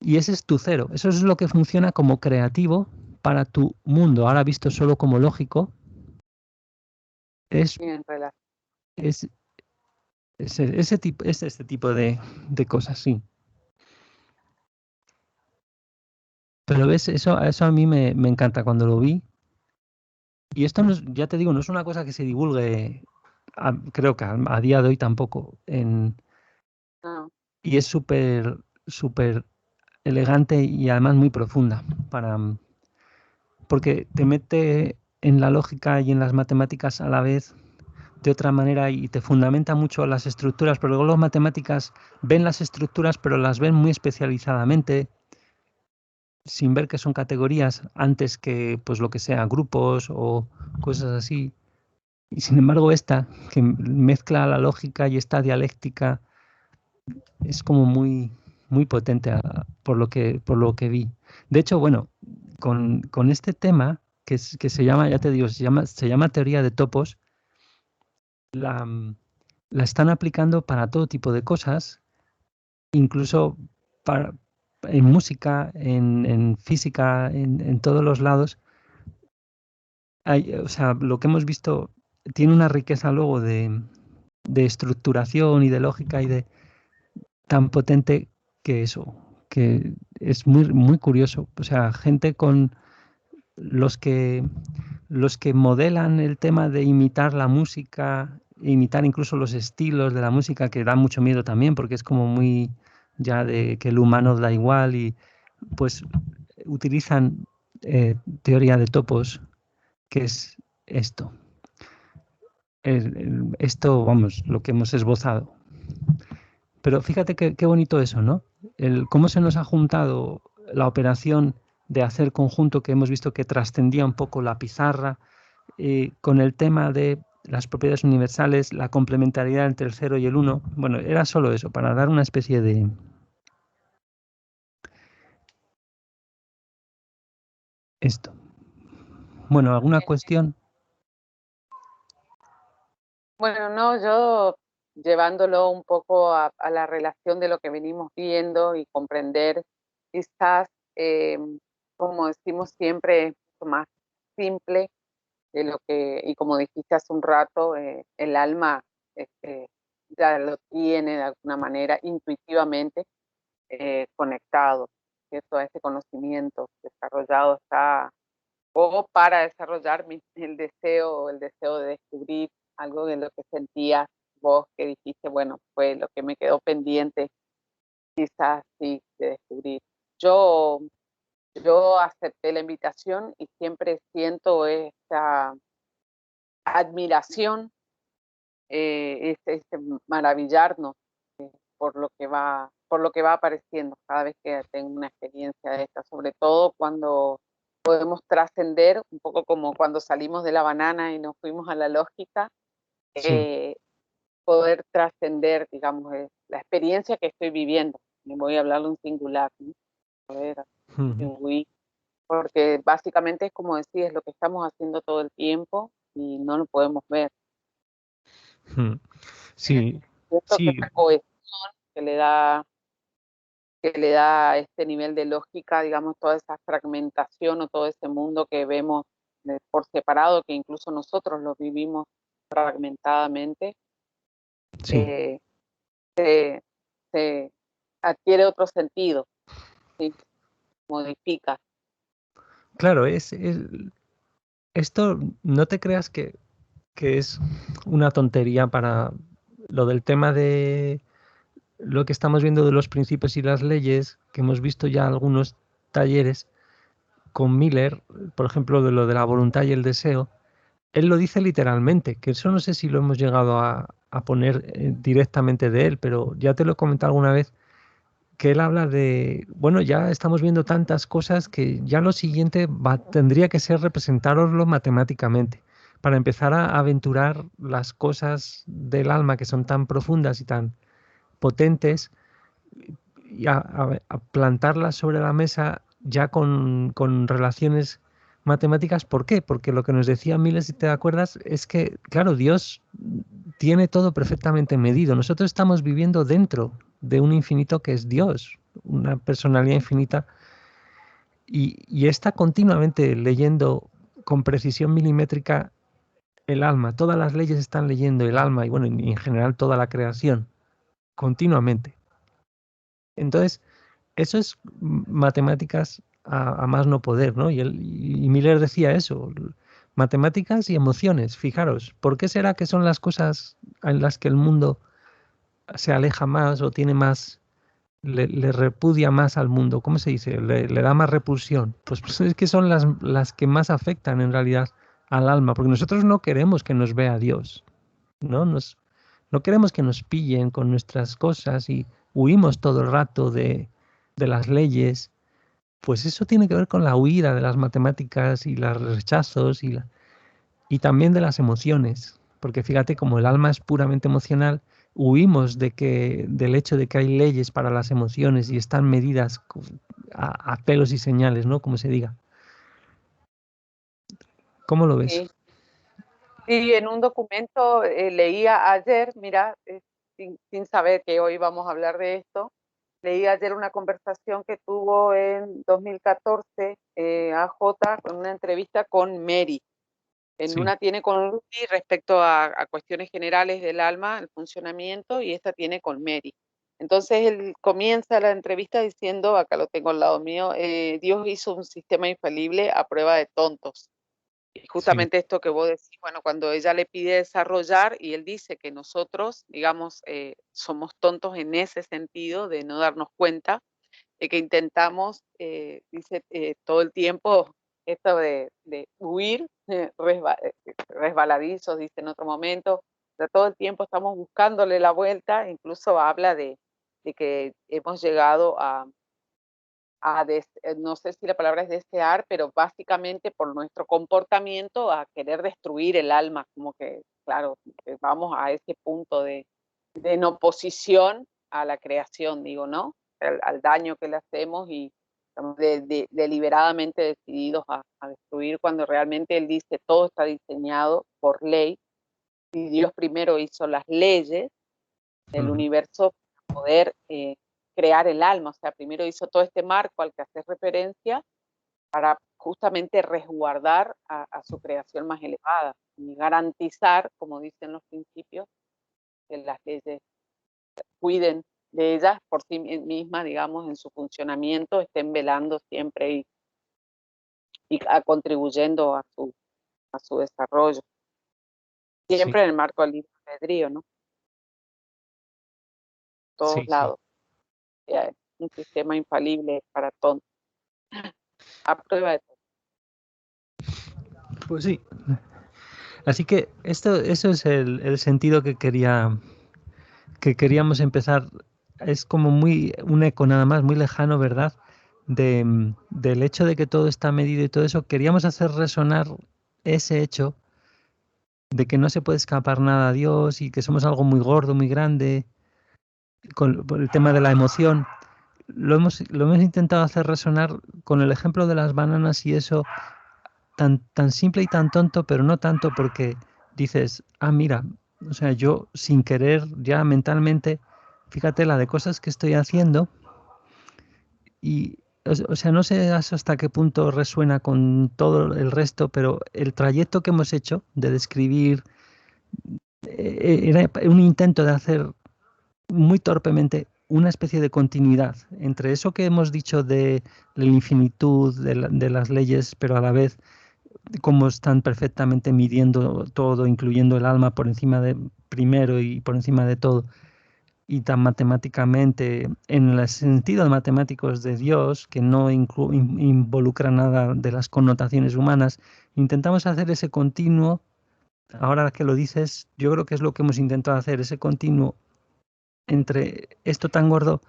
Y ese es tu cero. Eso es lo que funciona como creativo para tu mundo. Ahora visto solo como lógico, es este tipo de cosas, sí. Pero ves, eso a mí me encanta cuando lo vi. Y esto, no es, ya te digo, no es una cosa que se divulgue, creo que a día de hoy tampoco. Y es súper, súper elegante y además muy profunda, porque te mete en la lógica y en las matemáticas a la vez de otra manera y te fundamenta mucho las estructuras, pero luego las matemáticas ven las estructuras, pero las ven muy especializadamente, sin ver que son categorías antes que pues lo que sea grupos o cosas así. Y sin embargo esta, que mezcla la lógica y esta dialéctica, es como muy, muy potente por lo que vi. De hecho, bueno, con este tema, que se llama, ya te digo, se llama teoría de topos, la están aplicando para todo tipo de cosas, incluso en música, en física, en todos los lados. O sea, lo que hemos visto tiene una riqueza luego de estructuración y de lógica y de tan potente que eso, que es muy, muy curioso. O sea, gente con los que modelan el tema de imitar la música, imitar incluso los estilos de la música, que da mucho miedo también, porque es como muy ya de que el humano da igual, y pues utilizan teoría de topos, que es esto. Esto, vamos, lo que hemos esbozado. Pero fíjate qué bonito eso, ¿no? Cómo se nos ha juntado la operación de hacer conjunto, que hemos visto que trascendía un poco la pizarra, con el tema de las propiedades universales, la complementariedad entre el 0 y el 1. Bueno, era solo eso, para dar una especie de... Esto. Bueno, ¿alguna cuestión? Bueno, no, yo llevándolo un poco a la relación de lo que venimos viendo y comprender, quizás, como decimos siempre, es mucho más simple de lo que, y como dijiste hace un rato, el alma ya lo tiene de alguna manera intuitivamente conectado, ¿cierto? A ese conocimiento desarrollado está, o para desarrollar el deseo de descubrir algo de lo que sentías vos, que dijiste, bueno, fue lo que me quedó pendiente, quizás sí, de descubrir. Yo, yo acepté la invitación y siempre siento esta admiración, este maravillarnos por lo que va apareciendo cada vez que tengo una experiencia de esta, sobre todo cuando podemos trascender, un poco como cuando salimos de la banana y nos fuimos a la lógica, Sí. poder trascender, digamos, la experiencia que estoy viviendo. Me voy a hablarlo en singular, ¿no? A ver, porque básicamente es como decir, es lo que estamos haciendo todo el tiempo y no lo podemos ver. Sí, Siento que sí, esa cohesión que le da este nivel de lógica, digamos, toda esa fragmentación o todo ese mundo que vemos por separado, que incluso nosotros lo vivimos fragmentadamente, sí. se, se adquiere otro sentido, ¿sí? Modifica. Claro, esto no te creas que es una tontería para lo del tema de lo que estamos viendo de los principios y las leyes, que hemos visto ya algunos talleres, con Miller, por ejemplo, de lo de la voluntad y el deseo, él lo dice literalmente, que eso no sé si lo hemos llegado a poner directamente de él, pero ya te lo he comentado alguna vez, que él habla de, bueno, ya estamos viendo tantas cosas que ya lo siguiente tendría que ser representároslo matemáticamente, para empezar a aventurar las cosas del alma que son tan profundas y tan potentes, y a plantarlas sobre la mesa ya con relaciones matemáticas. ¿Por qué? Porque lo que nos decía Miles, si te acuerdas, es que, claro, Dios tiene todo perfectamente medido. Nosotros estamos viviendo dentro de un infinito que es Dios, una personalidad infinita, y está continuamente leyendo con precisión milimétrica el alma. Todas las leyes están leyendo el alma y, bueno, y en general toda la creación, continuamente. Entonces, eso es matemáticas a más no poder, ¿no? Y Miller decía eso, matemáticas y emociones. Fijaros, ¿por qué será que son las cosas en las que el mundo se aleja más o tiene más, le repudia más al mundo? ¿Cómo se dice? Le da más repulsión. Pues es que son las que más afectan en realidad al alma, porque nosotros no queremos que nos vea Dios, ¿no? No queremos que nos pillen con nuestras cosas y huimos todo el rato de las leyes. Pues eso tiene que ver con la huida de las matemáticas y los rechazos y también de las emociones. Porque fíjate, como el alma es puramente emocional, huimos del hecho de que hay leyes para las emociones y están medidas a pelos y señales, ¿no? Como se diga. ¿Cómo lo ves? Sí. Y en un documento leía ayer, mira, sin saber que hoy vamos a hablar de esto, leí ayer una conversación que tuvo en 2014 AJ con una entrevista con Mary. En Sí. una tiene con Lucy respecto a cuestiones generales del alma, el funcionamiento, y esta tiene con Mary. Entonces él comienza la entrevista diciendo, acá lo tengo al lado mío, Dios hizo un sistema infalible a prueba de tontos. Y Sí. justamente esto que vos decís, bueno, cuando ella le pide desarrollar y él dice que nosotros, digamos, somos tontos en ese sentido de no darnos cuenta, de que intentamos, dice, todo el tiempo esto de huir, resbaladizos, dice en otro momento, o sea, todo el tiempo estamos buscándole la vuelta, incluso habla de que hemos llegado no sé si la palabra es desear, pero básicamente por nuestro comportamiento a querer destruir el alma, como que, claro, que vamos a ese punto en oposición a la creación, digo, ¿no? Al daño que le hacemos y estamos deliberadamente decididos a destruir cuando realmente él dice todo está diseñado por ley y Dios primero hizo las leyes del universo para poder crear el alma, o sea, primero hizo todo este marco al que hace referencia para justamente resguardar a su creación más elevada y garantizar, como dicen los principios, que las leyes cuiden de ellas por sí mismas, digamos, en su funcionamiento, estén velando siempre y contribuyendo a su desarrollo. Sí. Siempre en el marco del libre albedrío, ¿no? Todos Sí, sí. lados. Un sistema infalible para todos. A prueba de todo. Pues sí. Así que eso es el sentido que queríamos empezar. Es como un eco nada más, muy lejano, ¿verdad? Del hecho de que todo está medido y todo eso. Queríamos hacer resonar ese hecho de que no se puede escapar nada a Dios y que somos algo muy gordo, muy grande, por el tema de la emoción. Lo hemos intentado hacer resonar con el ejemplo de las bananas y eso tan simple y tan tonto, pero no tanto porque dices, ah, mira, o sea, yo sin querer ya mentalmente, fíjate la de cosas que estoy haciendo y, o sea, no sé hasta qué punto resuena con todo el resto, pero el trayecto que hemos hecho de describir era un intento de hacer muy torpemente una especie de continuidad entre eso que hemos dicho de la infinitud de las leyes, pero a la vez cómo están perfectamente midiendo todo, incluyendo el alma por encima de primero y por encima de todo. y tan matemáticamente, en el sentido de matemáticos de Dios, que no involucra nada de las connotaciones humanas, intentamos hacer ese continuo. Ahora que lo dices, yo creo que es lo que hemos intentado hacer, ese continuo entre esto tan gordo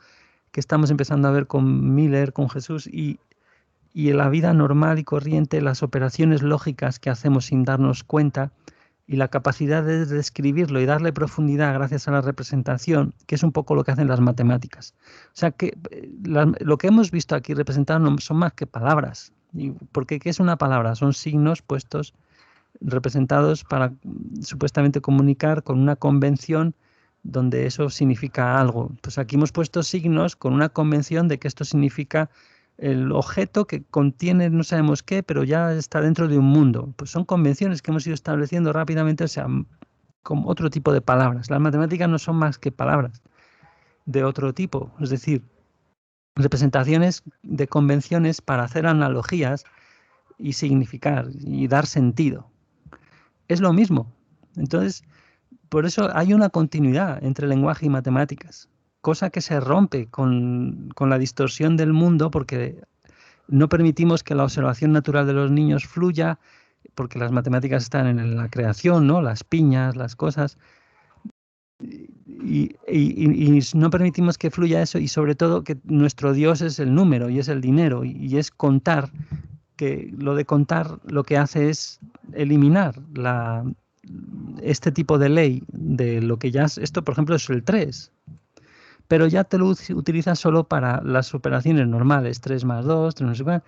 que estamos empezando a ver con Miller, con Jesús, y en la vida normal y corriente, las operaciones lógicas que hacemos sin darnos cuenta, y la capacidad de describirlo y darle profundidad gracias a la representación, que es un poco lo que hacen las matemáticas. O sea que lo que hemos visto aquí representado no son más que palabras. Porque ¿qué es una palabra? Son signos puestos, representados para supuestamente comunicar con una convención donde eso significa algo. Pues aquí hemos puesto signos con una convención de que esto significa el objeto que contiene no sabemos qué, pero ya está dentro de un mundo. Pues son convenciones que hemos ido estableciendo rápidamente, o sea, con otro tipo de palabras. Las matemáticas no son más que palabras de otro tipo, es decir, representaciones de convenciones para hacer analogías y significar y dar sentido. Es lo mismo. Entonces, por eso hay una continuidad entre lenguaje y matemáticas, cosa que se rompe con la distorsión del mundo porque no permitimos que la observación natural de los niños fluya, porque las matemáticas están en la creación, ¿no? Las piñas, las cosas, y no permitimos que fluya eso, y sobre todo que nuestro Dios es el número y es el dinero y es contar, que lo de contar lo que hace es eliminar este tipo de ley de lo que ya es, esto por ejemplo es el 3, pero ya te lo utilizas solo para las operaciones normales, 3 más 2, 3 no sé cuál,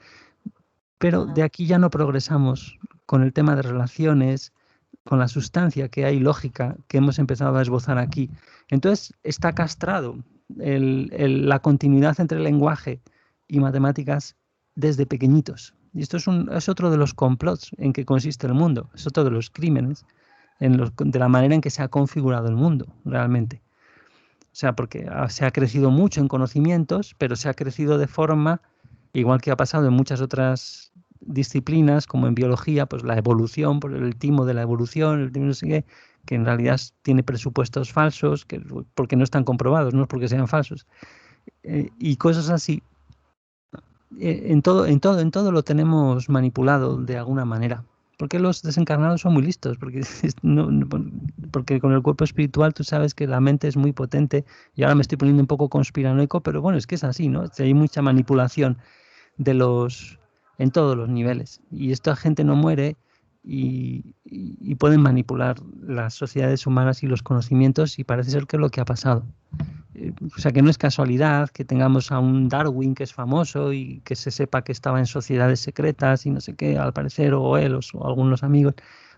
pero de aquí ya no progresamos con el tema de relaciones, con la sustancia que hay lógica que hemos empezado a esbozar aquí. Entonces está castrado la continuidad entre lenguaje y matemáticas desde pequeñitos. Y esto es otro de los complots en que consiste el mundo, es otro de los crímenes de la manera en que se ha configurado el mundo realmente. O sea, porque se ha crecido mucho en conocimientos, pero se ha crecido de forma, igual que ha pasado en muchas otras disciplinas, como en biología, pues la evolución, por el timo de la evolución, el timo no sé qué, que en realidad tiene presupuestos falsos, porque no están comprobados, no es porque sean falsos, y cosas así. En todo lo tenemos manipulado de alguna manera. Porque los desencarnados son muy listos, porque con el cuerpo espiritual tú sabes que la mente es muy potente, y ahora me estoy poniendo un poco conspiranoico, pero bueno, es que es así, ¿no? Hay mucha manipulación en todos los niveles. Y esta gente no muere y pueden manipular las sociedades humanas y los conocimientos, y parece ser que es lo que ha pasado. O sea, que no es casualidad que tengamos a un Darwin que es famoso y que se sepa que estaba en sociedades secretas y no sé qué, al parecer, o él o algunos amigos,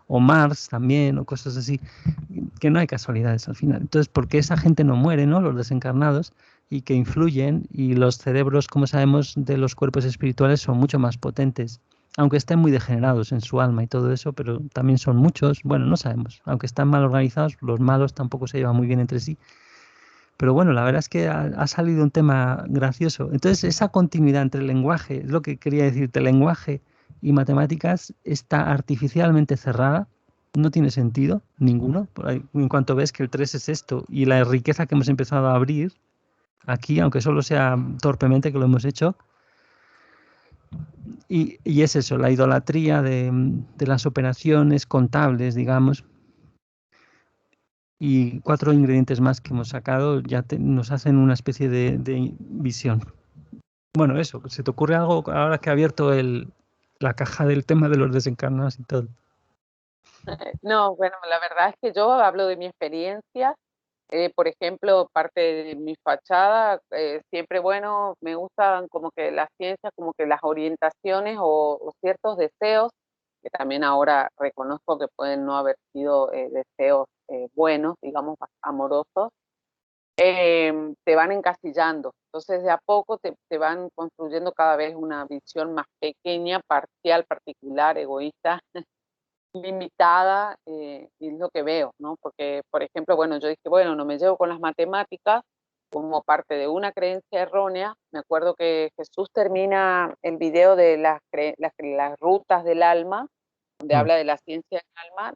o Marx también, o cosas así, que no hay casualidades al final. Entonces, porque esa gente no muere, ¿no? Los desencarnados, y que influyen, y los cerebros, como sabemos, de los cuerpos espirituales son mucho más potentes, aunque estén muy degenerados en su alma y todo eso, pero también son muchos, bueno, no sabemos, aunque están mal organizados, los malos tampoco se llevan muy bien entre sí. Pero bueno, la verdad es que ha salido un tema gracioso. Entonces, esa continuidad entre el lenguaje, es lo que quería decirte, lenguaje y matemáticas está artificialmente cerrada, no tiene sentido ninguno. En cuanto ves que el 3 es esto y la riqueza que hemos empezado a abrir aquí, aunque solo sea torpemente que lo hemos hecho, y es eso, la idolatría de las operaciones contables, digamos, y 4 ingredientes más que hemos sacado ya nos hacen una especie de visión. Bueno, eso, ¿se te ocurre algo ahora que ha abierto la caja del tema de los desencarnados y todo? No, bueno, la verdad es que yo hablo de mi experiencia. Por ejemplo, parte de mi fachada, siempre, bueno, me gustan como que las ciencias, como que las orientaciones o ciertos deseos, que también ahora reconozco que pueden no haber sido deseos buenos, digamos, amorosos, te van encasillando. Entonces, de a poco te van construyendo cada vez una visión más pequeña, parcial, particular, egoísta, limitada, y es lo que veo, ¿no? Porque, por ejemplo, bueno, yo dije, bueno, no me llevo con las matemáticas como parte de una creencia errónea. Me acuerdo que Jesús termina el video de las rutas del alma, donde Mm. habla de la ciencia del alma,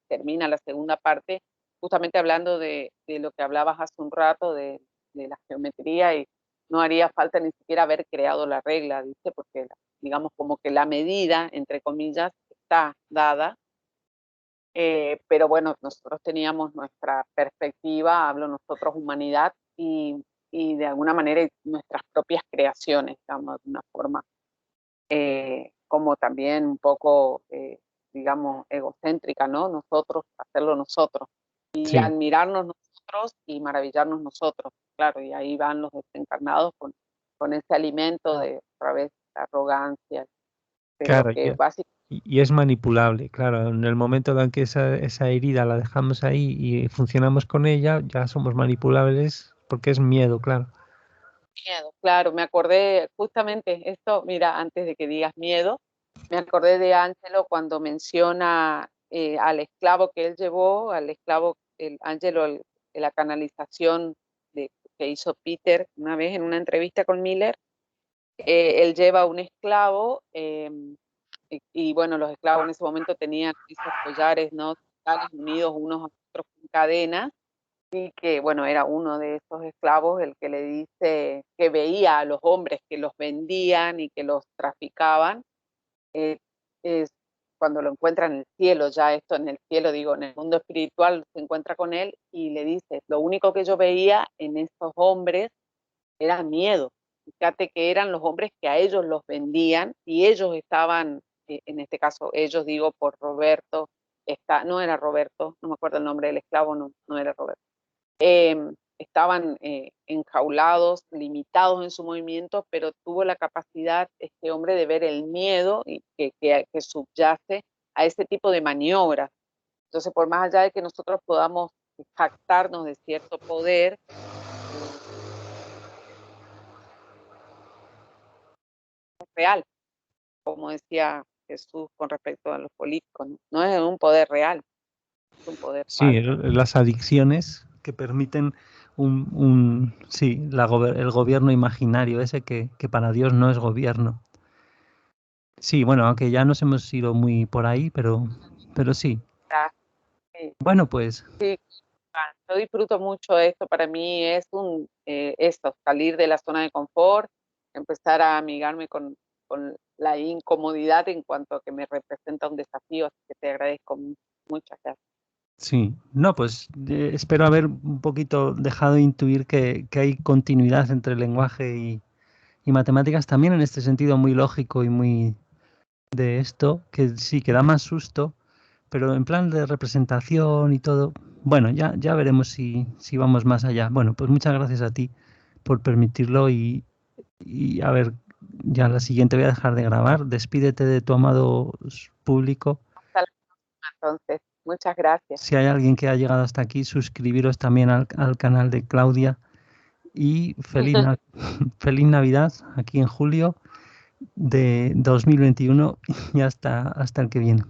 termina la segunda parte justamente hablando de lo que hablabas hace un rato, de la geometría, y no haría falta ni siquiera haber creado la regla, ¿viste? Porque digamos como que la medida, entre comillas, está dada, pero bueno, nosotros teníamos nuestra perspectiva, hablo nosotros humanidad, y de alguna manera nuestras propias creaciones, digamos, de una forma, como también un poco, digamos, egocéntrica, ¿no? Nosotros, hacerlo nosotros, y Sí, admirarnos nosotros y maravillarnos nosotros, claro, y ahí van los desencarnados con ese alimento de, otra vez, la arrogancia, pero claro, que básicamente y es manipulable, claro. En el momento en que esa herida la dejamos ahí y funcionamos con ella, ya somos manipulables porque es miedo, claro. miedo, claro, me acordé justamente esto, mira, antes de que digas miedo, me acordé de Ángelo cuando menciona al esclavo que él llevó, al esclavo, el Ángelo, la canalización que hizo Peter una vez en una entrevista con Miller. Él lleva un esclavo, y bueno, los esclavos en ese momento tenían esos collares, ¿no? Unidos unos a otros con cadenas, y que, bueno, era uno de esos esclavos el que le dice que veía a los hombres que los vendían y que los traficaban, eh, es cuando lo encuentra en el cielo, ya esto en el cielo, digo, en el mundo espiritual, se encuentra con él y le dice, lo único que yo veía en estos hombres era miedo. Fíjate que eran los hombres que a ellos los vendían y ellos estaban, en este caso, ellos digo por Roberto, no era Roberto, no me acuerdo el nombre del esclavo, no era Roberto. Estaban enjaulados, limitados en su movimiento, pero tuvo la capacidad este hombre de ver el miedo y que subyace a ese tipo de maniobras. Entonces, por más allá de que nosotros podamos jactarnos de cierto poder, es real, como decía Jesús con respecto a los políticos, no es un poder real, es un poder Sí, falso. las adicciones que permiten sí, el gobierno imaginario ese que para Dios no es gobierno. Sí, bueno, aunque ya nos hemos ido muy por ahí, pero sí. Ah, sí, Bueno, pues sí, yo disfruto mucho esto, para mí es esto, salir de la zona de confort, empezar a amigarme con la incomodidad en cuanto a que me representa un desafío, así que te agradezco muchas gracias. sí. No, pues espero haber un poquito dejado de intuir que hay continuidad entre lenguaje y matemáticas también en este sentido muy lógico y muy de esto, que sí, que da más susto, pero en plan de representación y todo, bueno, ya veremos si vamos más allá. Bueno, pues muchas gracias a ti por permitirlo y a ver, ya la siguiente voy a dejar de grabar. Despídete de tu amado público. Hasta la próxima, entonces, muchas gracias. Si hay alguien que ha llegado hasta aquí, suscribiros también al canal de Claudia y feliz Navidad aquí en julio de 2021 y hasta el que viene.